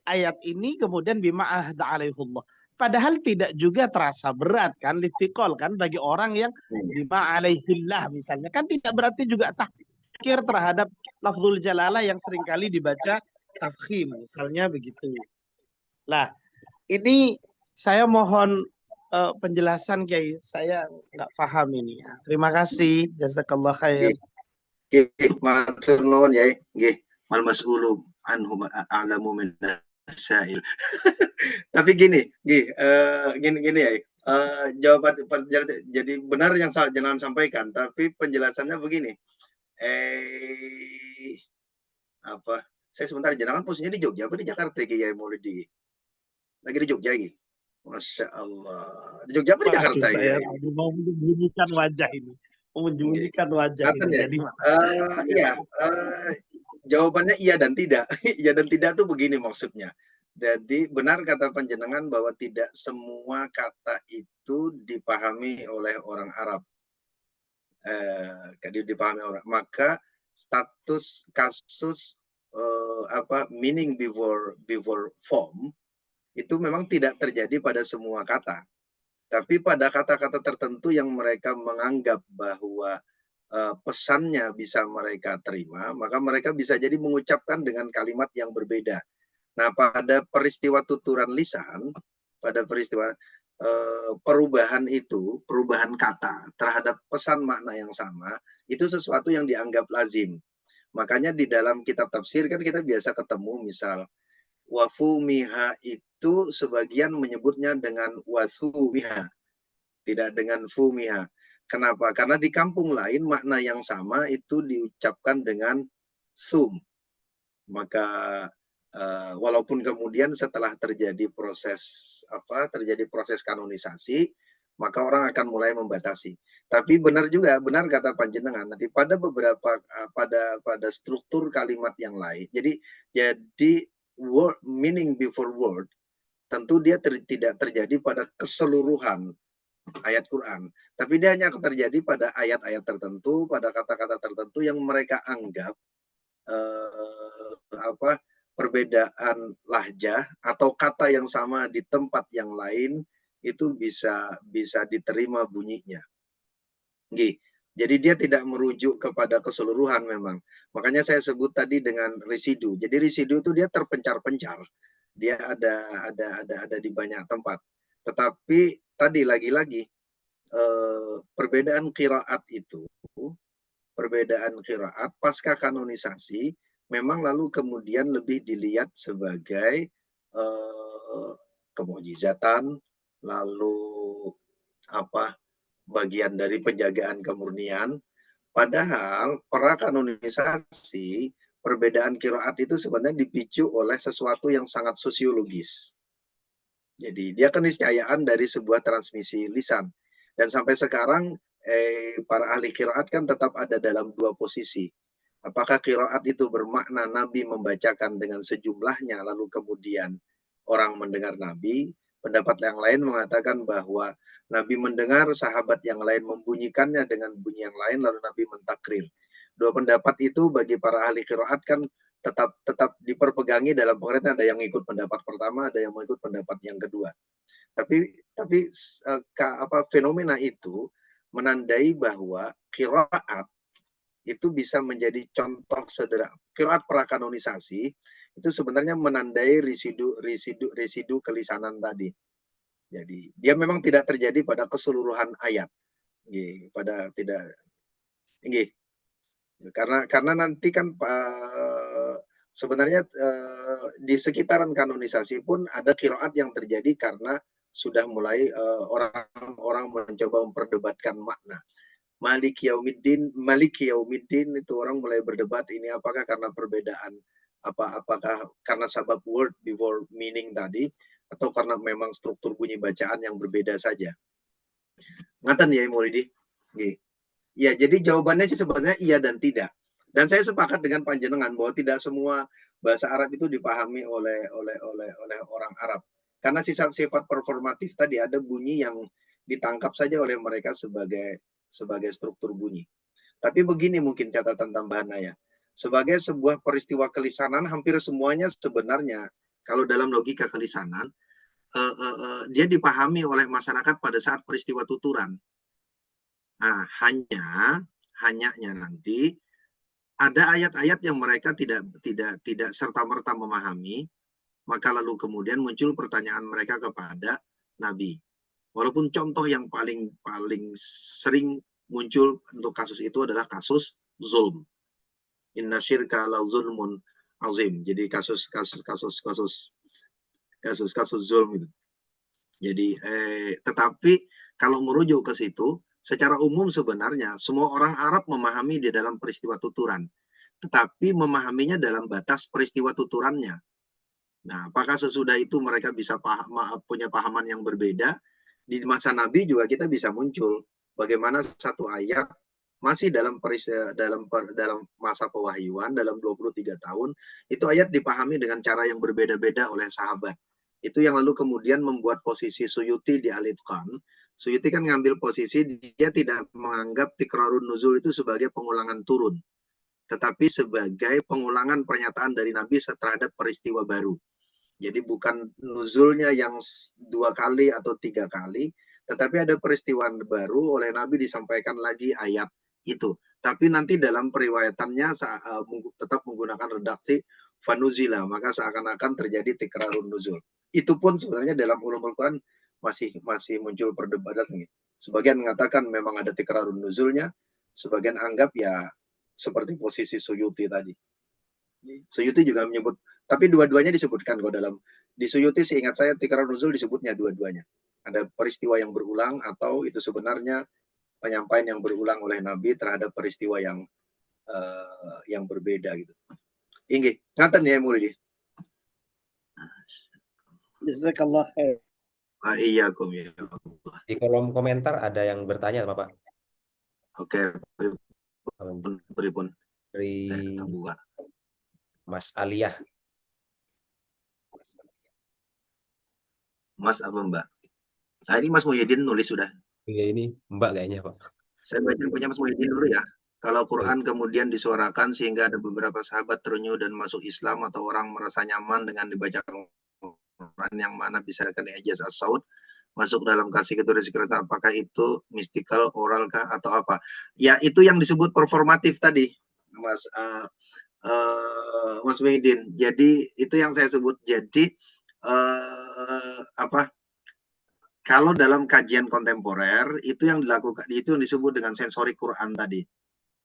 ayat ini kemudian bima ahda alaihullah, padahal tidak juga terasa berat kan, litikol kan bagi orang yang bima alaihillah misalnya, kan tidak berarti juga takhir terhadap lafzul jalalah yang seringkali dibaca tafkhim misalnya begitu. Lah, ini saya mohon penjelasan Kiai, saya nggak paham ini. Terima kasih, jazakallah khair. Matur nuwun ya, nggih. Mal mas'ulu anhu a'lamu min as-sa'il. Tapi gini ya. Jawaban jadi benar yang jangan sampaikan, tapi penjelasannya begini. Apa? Saya sebentar jenengan posisinya di Jogja apa di Jakarta Kiai Maulidi? Lagi di Jogja iki. Masya Allah. Di Jogja apa di Jakarta saya ya? mau menyembunyikan wajah ini. Menyembunyikan wajah ini. Ya? Jadi iya, jawabannya iya dan tidak. Iya dan tidak tuh begini maksudnya. Jadi benar kata panjenengan bahwa tidak semua kata itu dipahami oleh orang Arab. Dipahami orang. Maka status kasus meaning before form itu memang tidak terjadi pada semua kata. Tapi pada kata-kata tertentu yang mereka menganggap bahwa pesannya bisa mereka terima, maka mereka bisa jadi mengucapkan dengan kalimat yang berbeda. Nah, pada peristiwa tuturan lisan, pada peristiwa perubahan itu, perubahan kata terhadap pesan makna yang sama, itu sesuatu yang dianggap lazim. Makanya di dalam kitab tafsir kan kita biasa ketemu misal wafumiha itu sebagian menyebutnya dengan wasumiha, tidak dengan fumiha. Kenapa? Karena di kampung lain makna yang sama itu diucapkan dengan sum. Maka walaupun kemudian setelah terjadi proses kanonisasi, maka orang akan mulai membatasi. Tapi benar juga, benar kata panjenengan nanti pada beberapa pada struktur kalimat yang lain. Jadi word meaning before word tentu dia tidak terjadi pada keseluruhan ayat Quran, tapi dia hanya terjadi pada ayat-ayat tertentu, pada kata-kata tertentu yang mereka anggap perbedaan lahjah atau kata yang sama di tempat yang lain itu bisa diterima bunyinya. Jadi dia tidak merujuk kepada keseluruhan memang. Makanya saya sebut tadi dengan residu. Jadi residu itu dia terpencar-pencar. Dia ada di banyak tempat. Tetapi tadi lagi-lagi perbedaan qiraat itu, perbedaan qiraat pasca kanonisasi memang lalu kemudian lebih dilihat sebagai kemukjizatan, lalu bagian dari penjagaan kemurnian. Padahal prakanonisasi perbedaan qiraat itu sebenarnya dipicu oleh sesuatu yang sangat sosiologis. Jadi dia keniscayaan dari sebuah transmisi lisan. Dan sampai sekarang para ahli qiraat kan tetap ada dalam dua posisi. Apakah qiraat itu bermakna Nabi membacakan dengan sejumlahnya lalu kemudian orang mendengar Nabi? Pendapat yang lain mengatakan bahwa Nabi mendengar sahabat yang lain membunyikannya dengan bunyi yang lain lalu Nabi mentakrir. Dua pendapat itu bagi para ahli qiraat kan tetap diperpegangi dalam pengertian ada yang ikut pendapat pertama, ada yang mengikut pendapat yang kedua. Tapi fenomena itu menandai bahwa qiraat itu bisa menjadi contoh sederhana. Qiraat prakanonisasi itu sebenarnya menandai residu kelisanan tadi. Jadi dia memang tidak terjadi pada keseluruhan ayat. Pada tidak karena nanti kan sebenarnya di sekitaran kanonisasi pun ada qiraat yang terjadi karena sudah mulai orang-orang mencoba memperdebatkan makna. Maliki Yaumiddin itu orang mulai berdebat ini apakah karena perbedaan apakah karena sabab word before meaning tadi atau karena memang struktur bunyi bacaan yang berbeda saja. Ngaten ya Muridi. Ya, jadi jawabannya sih sebenarnya iya dan tidak. Dan saya sepakat dengan panjenengan bahwa tidak semua bahasa Arab itu dipahami oleh orang Arab. Karena sifat performatif tadi ada bunyi yang ditangkap saja oleh mereka sebagai struktur bunyi. Tapi begini mungkin catatan tambahan saya. Sebagai sebuah peristiwa kelisanan, hampir semuanya sebenarnya, kalau dalam logika kelisanan, dia dipahami oleh masyarakat pada saat peristiwa tuturan. Nah, hanya nanti ada ayat-ayat yang mereka tidak serta-merta memahami, maka lalu kemudian muncul pertanyaan mereka kepada Nabi. Walaupun contoh yang paling sering muncul untuk kasus itu adalah kasus zulm. Inna syirka la zulmun azim. Jadi kasus zulm itu. Jadi tetapi kalau merujuk ke situ, secara umum sebenarnya semua orang Arab memahami di dalam peristiwa tuturan, tetapi memahaminya dalam batas peristiwa tuturannya. Nah, apakah sesudah itu mereka bisa punya pahaman yang berbeda? Di masa Nabi juga kita bisa muncul bagaimana satu ayat masih dalam masa pewahyuan dalam 23 tahun itu ayat dipahami dengan cara yang berbeda-beda oleh sahabat. Itu yang lalu kemudian membuat posisi Suyuti di Al-Itqan. Suyuti kan ngambil posisi dia tidak menganggap tikrarun nuzul itu sebagai pengulangan turun, tetapi sebagai pengulangan pernyataan dari Nabi terhadap peristiwa baru. Jadi bukan nuzulnya yang 2 kali atau 3 kali, tetapi ada peristiwa baru oleh Nabi disampaikan lagi ayat itu. Tapi nanti dalam periwayatannya tetap menggunakan redaksi fanuzila, maka seakan-akan terjadi tikrarun nuzul. Itu pun sebenarnya dalam ulumul Quran masih muncul perdebatan. Sebagian mengatakan memang ada tikrarun nuzulnya, sebagian anggap ya seperti posisi Suyuti tadi. Suyuti juga menyebut, tapi dua-duanya disebutkan kok dalam di Suyuti seingat saya tikrarun nuzul disebutnya dua-duanya. Ada peristiwa yang berulang atau itu sebenarnya penyampaian yang berulang oleh Nabi terhadap peristiwa yang berbeda gitu. Inggih, ngaten ya Mulidi. Jazakallah khair. Iyyakum ya Allah. Di kolom komentar ada yang bertanya Bapak. Oke, pripun. Dari Mas Aliyah. Mas apa Mbak? Nah, ini Mas Muhyiddin nulis sudah. Iya, ini Mbak kayaknya Pak. Saya baca punya Mas Muhyiddin dulu ya. Kalau Quran kemudian disuarakan sehingga ada beberapa sahabat terenyuh dan masuk Islam atau orang merasa nyaman dengan dibacakan Quran yang mana bisa dengan ijaz as-saud masuk dalam kategori apakah itu mystical, oral kah atau apa? Ya itu yang disebut performatif tadi, Mas Mas Muhyiddin. Jadi itu yang saya sebut. Jadi kalau dalam kajian kontemporer itu yang dilakukan itu yang disebut dengan sensori Quran tadi.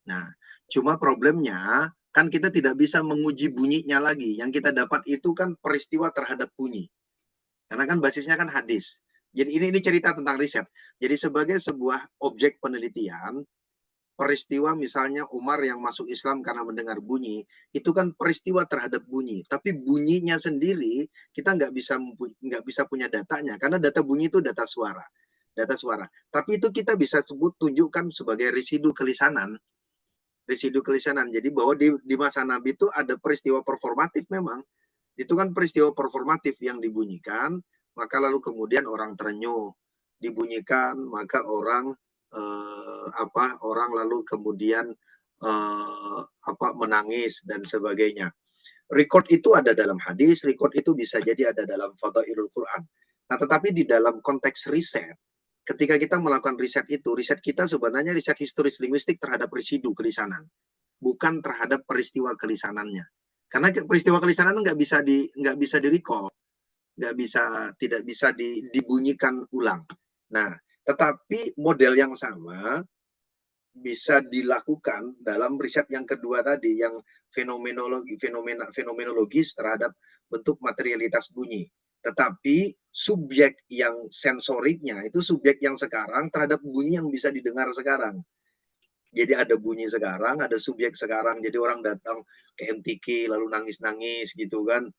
Nah, cuma problemnya kan kita tidak bisa menguji bunyinya lagi. Yang kita dapat itu kan peristiwa terhadap bunyi. Karena kan basisnya kan hadis. Jadi ini cerita tentang riset. Jadi sebagai sebuah objek penelitian, peristiwa misalnya Umar yang masuk Islam karena mendengar bunyi, itu kan peristiwa terhadap bunyi. Tapi bunyinya sendiri kita nggak bisa punya datanya karena data bunyi itu data suara. Tapi itu kita bisa tunjukkan sebagai residu kelisanan. residu kelisanan. Jadi bahwa di masa Nabi itu ada peristiwa performatif memang. Itu kan peristiwa performatif yang dibunyikan, maka lalu kemudian orang terenyuh, dibunyikan, maka orang orang lalu kemudian menangis dan sebagainya. Record itu ada dalam hadis, record itu bisa jadi ada dalam Fadailul Quran. Nah, tetapi di dalam konteks riset, ketika kita melakukan riset itu, riset kita sebenarnya riset historis linguistik terhadap residu kelisanan, bukan terhadap peristiwa kelisanannya. Karena peristiwa kelisanan nggak bisa di recall, tidak bisa dibunyikan ulang. Nah, tetapi model yang sama bisa dilakukan dalam riset yang kedua tadi, yang fenomenologis terhadap bentuk materialitas bunyi. Tetapi subjek yang sensoriknya itu subjek yang sekarang terhadap bunyi yang bisa didengar sekarang. Jadi ada bunyi sekarang, ada subjek sekarang. Jadi orang datang ke MTQ lalu nangis-nangis gitu kan.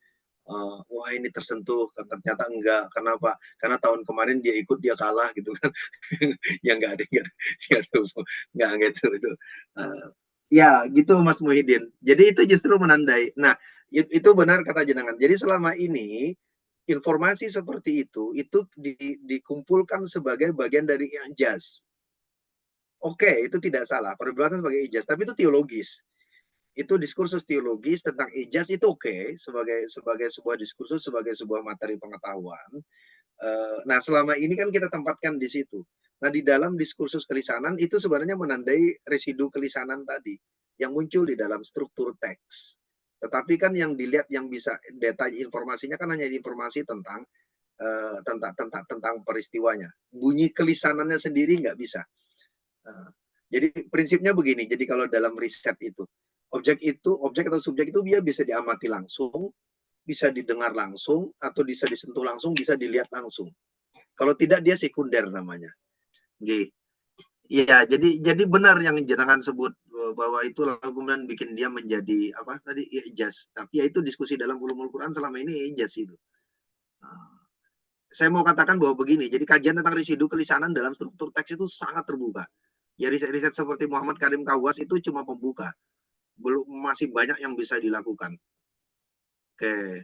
Wah ini tersentuh, ternyata enggak. Kenapa? Karena tahun kemarin dia ikut, dia kalah gitu kan. Ya enggak gitu. Ya gitu Mas Muhyiddin. Jadi itu justru menandai. Nah itu benar kata jenengan. Jadi selama ini informasi seperti itu dikumpulkan sebagai bagian dari ijaz. Oke, itu tidak salah. Perbuatan sebagai ijaz, tapi itu teologis. Itu diskursus teologis tentang ijaz itu oke, sebagai sebuah diskursus, sebagai sebuah materi pengetahuan. Nah, selama ini kan kita tempatkan di situ. Nah, di dalam diskursus kelisanan itu sebenarnya menandai residu kelisanan tadi yang muncul di dalam struktur teks. Tetapi kan yang dilihat, yang bisa detail informasinya kan hanya informasi tentang peristiwanya. Bunyi kelisanannya sendiri nggak bisa. Jadi prinsipnya begini. Jadi kalau dalam riset itu, objek atau subjek itu dia bisa diamati langsung, bisa didengar langsung, atau bisa disentuh langsung, bisa dilihat langsung. Kalau tidak dia sekunder namanya. Iya, jadi benar yang jenengan sebut bahwa itu lalu kemudian bikin dia menjadi apa tadi ijaz. Tapi ya itu diskusi dalam ulumul Quran selama ini ijaz itu. Saya mau katakan bahwa begini, jadi kajian tentang residu kelisanan dalam struktur teks itu sangat terbuka. Ya riset-riset seperti Muhammad Karim Kawas itu cuma pembuka. Masih banyak yang bisa dilakukan. Oke.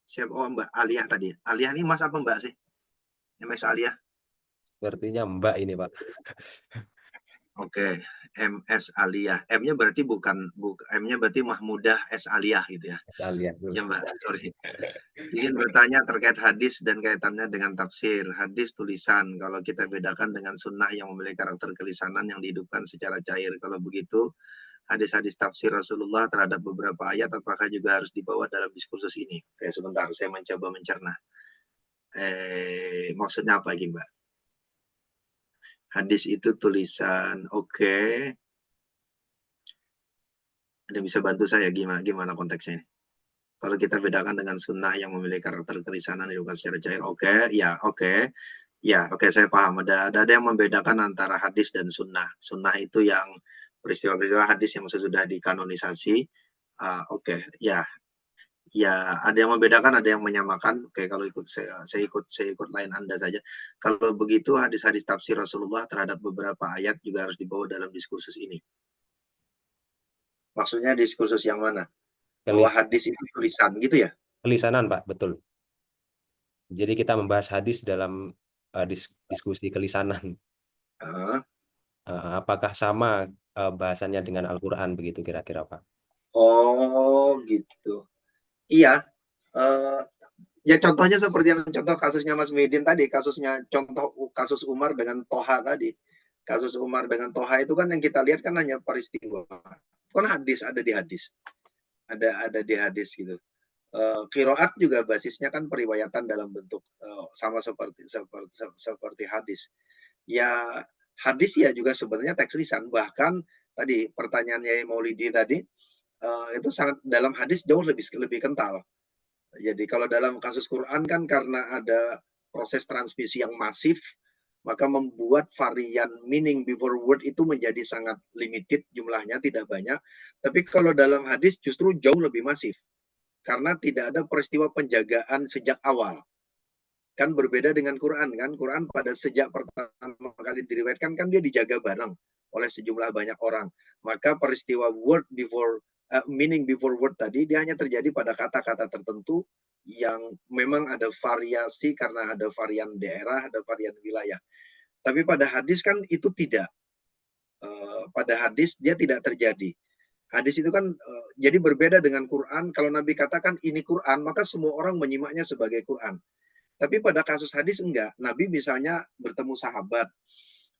Siap, Mbak Aliyah tadi. Aliyah ini Mas apa Mbak sih? MS Aliyah? Sepertinya Mbak ini, Pak. Oke, MS Aliyah. M-nya berarti M-nya berarti Mahmudah S Aliyah gitu ya. S Aliyah. Ya Mbak, sorry. Ingin bertanya terkait hadis dan kaitannya dengan tafsir. Hadis tulisan, kalau kita bedakan dengan sunnah yang memiliki karakter kelisanan yang dihidupkan secara cair. Kalau begitu, hadis-hadis tafsir Rasulullah terhadap beberapa ayat apakah juga harus dibawa dalam diskursus ini? Oke, sebentar, saya mencoba mencerna. Maksudnya apa lagi, Mbak? Hadis itu tulisan, oke. Ada bisa bantu saya gimana konteksnya ini? Kalau kita bedakan dengan sunnah yang memiliki karakter kelisanan dihidupkan secara cair, oke, saya paham. Ada yang membedakan antara hadis dan sunnah. Sunnah itu yang peristiwa-peristiwa, hadis yang sesudah dikanonisasi. Ya ada yang membedakan, ada yang menyamakan. Oke, kalau saya ikut lain Anda saja. Kalau begitu hadis-hadis tafsir Rasulullah terhadap beberapa ayat juga harus dibawa dalam diskursus ini. Maksudnya diskursus yang mana? Bahwa hadis itu tulisan gitu ya? Kelisanan, Pak, betul. Jadi kita membahas hadis dalam diskusi kelisanan. Apakah sama bahasannya dengan Al-Quran begitu kira-kira, Pak? Oh gitu. Iya. Ya contohnya seperti yang contoh kasusnya Mas Muhyiddin tadi, kasus Umar dengan Toha tadi. Kasus Umar dengan Toha itu kan yang kita lihat kan hanya peristiwa. Kan hadis ada di hadis. Ada di hadis gitu. Qiraat juga basisnya kan periwayatan dalam bentuk sama seperti hadis. Ya hadis ya juga sebenarnya teks lisan. Bahkan tadi pertanyaannya Maulidi tadi itu sangat dalam hadis jauh lebih kental. Jadi kalau dalam kasus Quran kan karena ada proses transmisi yang masif, maka membuat varian meaning before word itu menjadi sangat limited jumlahnya, tidak banyak. Tapi kalau dalam hadis justru jauh lebih masif. Karena tidak ada peristiwa penjagaan sejak awal. Kan berbeda dengan Quran kan. Quran pada sejak pertama kali diriwayatkan kan dia dijaga bareng oleh sejumlah banyak orang. Maka peristiwa word before meaning before word tadi dia hanya terjadi pada kata-kata tertentu yang memang ada variasi karena ada varian daerah, ada varian wilayah. Tapi pada hadis kan itu tidak. Pada hadis dia tidak terjadi. Hadis itu kan jadi berbeda dengan Quran. Kalau Nabi katakan ini Quran, maka semua orang menyimaknya sebagai Quran. Tapi pada kasus hadis enggak. Nabi misalnya bertemu sahabat,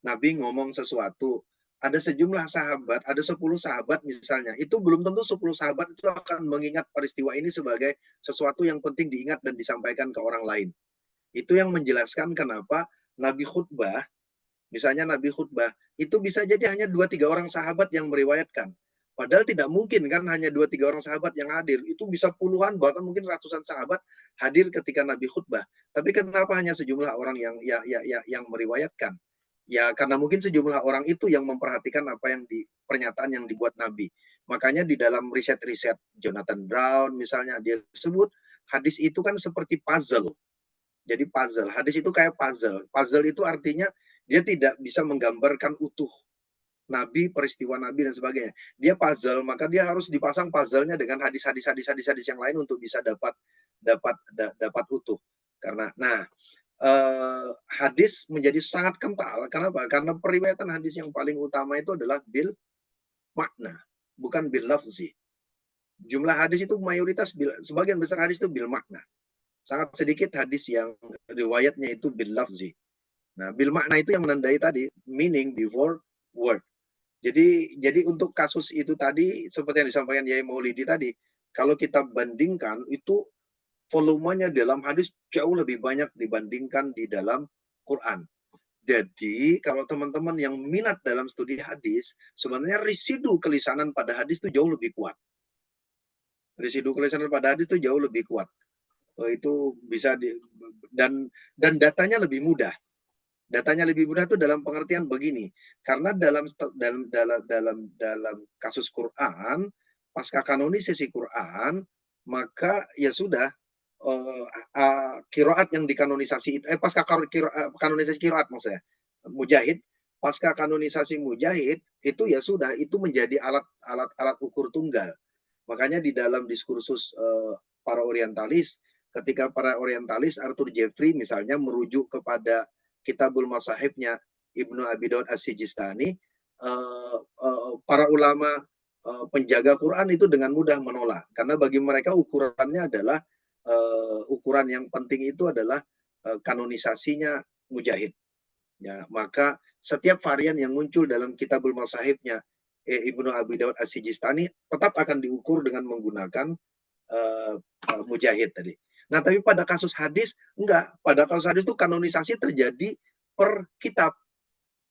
Nabi ngomong sesuatu, ada sejumlah sahabat, ada 10 sahabat misalnya, itu belum tentu 10 sahabat itu akan mengingat peristiwa ini sebagai sesuatu yang penting diingat dan disampaikan ke orang lain. Itu yang menjelaskan kenapa Nabi khutbah, misalnya Nabi khutbah, itu bisa jadi hanya 2-3 orang sahabat yang meriwayatkan. Padahal tidak mungkin kan hanya 2-3 orang sahabat yang hadir. Itu bisa puluhan, bahkan mungkin ratusan sahabat hadir ketika Nabi khutbah. Tapi kenapa hanya sejumlah orang yang meriwayatkan? Ya karena mungkin sejumlah orang itu yang memperhatikan apa yang pernyataan yang dibuat Nabi. Makanya di dalam riset-riset Jonathan Brown misalnya dia sebut hadis itu kan seperti puzzle. Jadi puzzle, hadis itu kayak puzzle. Puzzle itu artinya dia tidak bisa menggambarkan utuh Nabi, peristiwa Nabi dan sebagainya. Dia puzzle, maka dia harus dipasang puzzle-nya dengan hadis-hadis yang lain untuk bisa dapat utuh. Karena hadis menjadi sangat kental. Kenapa? Karena periwayatan hadis yang paling utama itu adalah bil makna, bukan bil lafzi. Jumlah hadis itu mayoritas, sebagian besar hadis itu bil makna. Sangat sedikit hadis yang riwayatnya itu bil lafzi. Nah, bil makna itu yang menandai tadi meaning before word. Jadi untuk kasus itu tadi seperti yang disampaikan Yai Maulidi tadi, kalau kita bandingkan itu volumenya dalam hadis jauh lebih banyak dibandingkan di dalam Quran. Jadi kalau teman-teman yang minat dalam studi hadis, sebenarnya residu kelisanan pada hadis itu jauh lebih kuat. Residu kelisanan pada hadis itu jauh lebih kuat. Itu bisa dan datanya lebih mudah. Datanya lebih mudah itu dalam pengertian begini, karena dalam kasus Quran, pasca kanonisasi Quran, maka ya sudah qiraat yang dikanonisasi itu pasca kanonisasi qiraat maksudnya Mujahid, pasca kanonisasi Mujahid itu ya sudah itu menjadi alat ukur tunggal. Makanya di dalam diskursus para orientalis, ketika para orientalis Arthur Jeffrey misalnya merujuk kepada Kitabul Masahibnya Ibnu Abi Daud As-Sijistani, para ulama penjaga Quran itu dengan mudah menolak, karena bagi mereka ukurannya adalah ukuran yang penting itu adalah kanonisasinya Mujahid. Ya, maka setiap varian yang muncul dalam Kitabul Masahibnya Ibnu Abi Daud As-Sijistani tetap akan diukur dengan menggunakan Mujahid tadi. Nah, tapi pada kasus hadis enggak. Pada kasus hadis itu kanonisasi terjadi per kitab.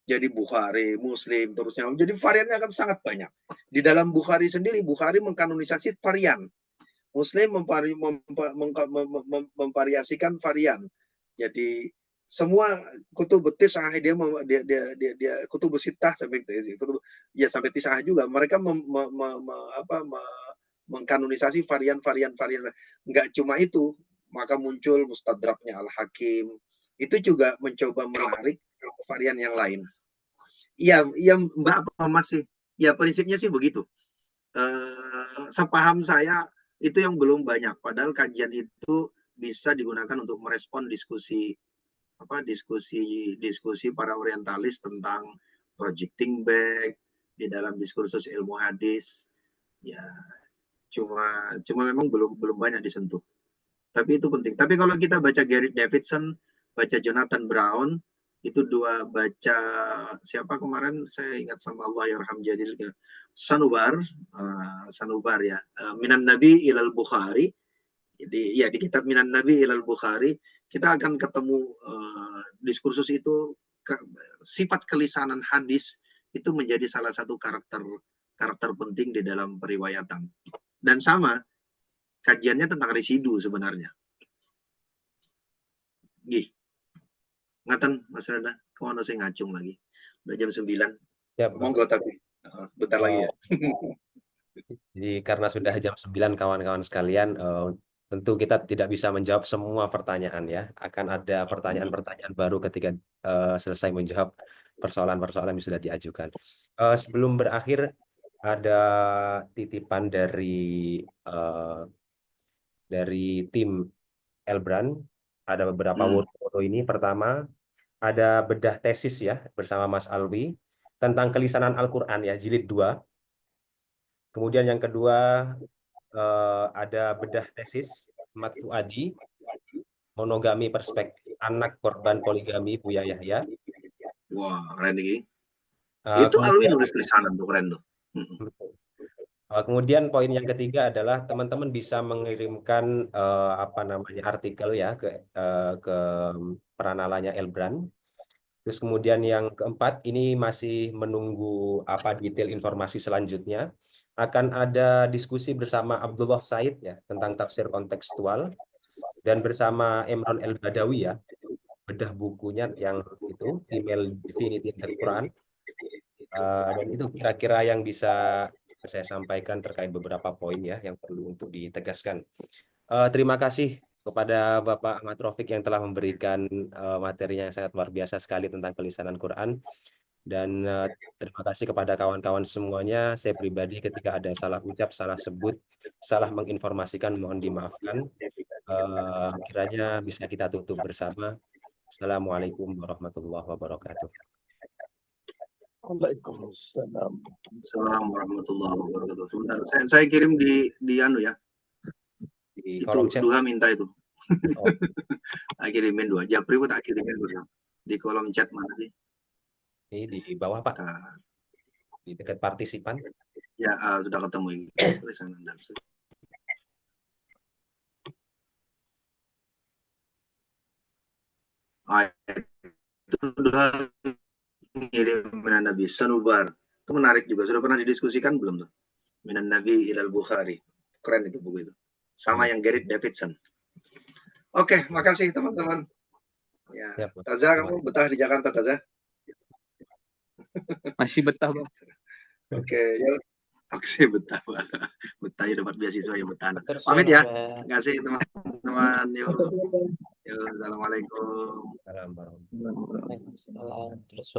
Jadi Bukhari, Muslim, terusnya. Jadi variannya akan sangat banyak. Di dalam Bukhari sendiri, Bukhari mengkanonisasi varian. Muslim memvariasikan varian. Jadi semua kutub tisah dia kutub sittah sampai sampai tisah juga. Mereka mengkanonisasi varian. Enggak cuma itu, maka muncul Mustadraknya Al-Hakim. Itu juga mencoba menarik varian yang lain. Iya Mbak apa masih? Ya prinsipnya sih begitu. Sepaham saya itu yang belum banyak. Padahal kajian itu bisa digunakan untuk merespon diskusi para orientalis tentang projecting back di dalam diskursus ilmu hadis. Ya cuma memang belum banyak disentuh. Tapi itu penting. Tapi kalau kita baca Gary Davidson, baca Jonathan Brown, itu baca siapa kemarin saya ingat sama Allahyarham Jadil Sanubar ya, Minan Nabi ilal Bukhari. Jadi ya di kitab Minan Nabi ilal Bukhari kita akan ketemu diskursus itu, sifat kelisanan hadis itu menjadi salah satu karakter penting di dalam periwayatan. Dan sama kajiannya tentang residu sebenarnya. Gih. Ngaten Mas Rada, kemana saya ngacung lagi. Udah jam 9. Ya, monggo tapi bentar lagi ya. Jadi karena sudah jam 9 kawan-kawan sekalian, tentu kita tidak bisa menjawab semua pertanyaan ya. Akan ada pertanyaan-pertanyaan baru ketika selesai menjawab persoalan-persoalan yang sudah diajukan. Sebelum berakhir, ada titipan dari tim Elbran. Ada beberapa foto ini. Pertama, ada bedah tesis ya bersama Mas Alwi tentang kelisanan Al-Quran ya, jilid 2. Kemudian yang kedua, ada bedah tesis Ahmad Fuadi, monogami perspektif anak korban poligami Buya Yahya. Wah, keren ini. Itu Alwi nulis tulisan tuh, keren tuh. Kemudian poin yang ketiga adalah teman-teman bisa mengirimkan artikel ya ke peranalanya Elbran. Terus kemudian yang keempat, ini masih menunggu detail informasi selanjutnya. Akan ada diskusi bersama Abdullah Said ya tentang tafsir kontekstual, dan bersama Emron El-Badawi ya, bedah bukunya yang itu Female Divinity in the Quran. Dan itu kira-kira yang bisa saya sampaikan terkait beberapa poin ya yang perlu untuk ditegaskan. Terima kasih kepada Bapak Ahmad Raufik yang telah memberikan materinya yang sangat luar biasa sekali tentang kelisanan Quran. Dan terima kasih kepada kawan-kawan semuanya. Saya pribadi ketika ada salah ucap, salah sebut, salah menginformasikan, mohon dimaafkan. Kiranya bisa kita tutup bersama. Assalamualaikum warahmatullahi wabarakatuh. Waalaikumsalam. Assalamualaikum warahmatullahi wabarakatuh. Sebentar, saya kirim di anu ya. Di Itu kolom chat. Duha minta itu. Oh. Tak kirimin dua. Japri pun tak kirimin dua. Di kolom chat mana sih? Ini di bawah Pak. Di dekat partisipan. Ya, sudah ketemu ini tulisan Anda. Itu Duha ngirim Minan Nabi Sanubar. Itu menarik juga. Sudah pernah didiskusikan belum tuh? Minan Nabi ilal Bukhari. Keren itu buku itu. Sama yang Gerrit Davidson. Oke, makasih teman-teman. Ya, Taza, kamu betah di Jakarta, Taza? Masih betah, Bang. Oke, ya. Oke, betah. Betah ya, dapat beasiswa ya, betah. Pamit ya. Terima kasih teman-teman. Yuk. Assalamualaikum. Assalamualaikum. Waalaikumsalam. Terus,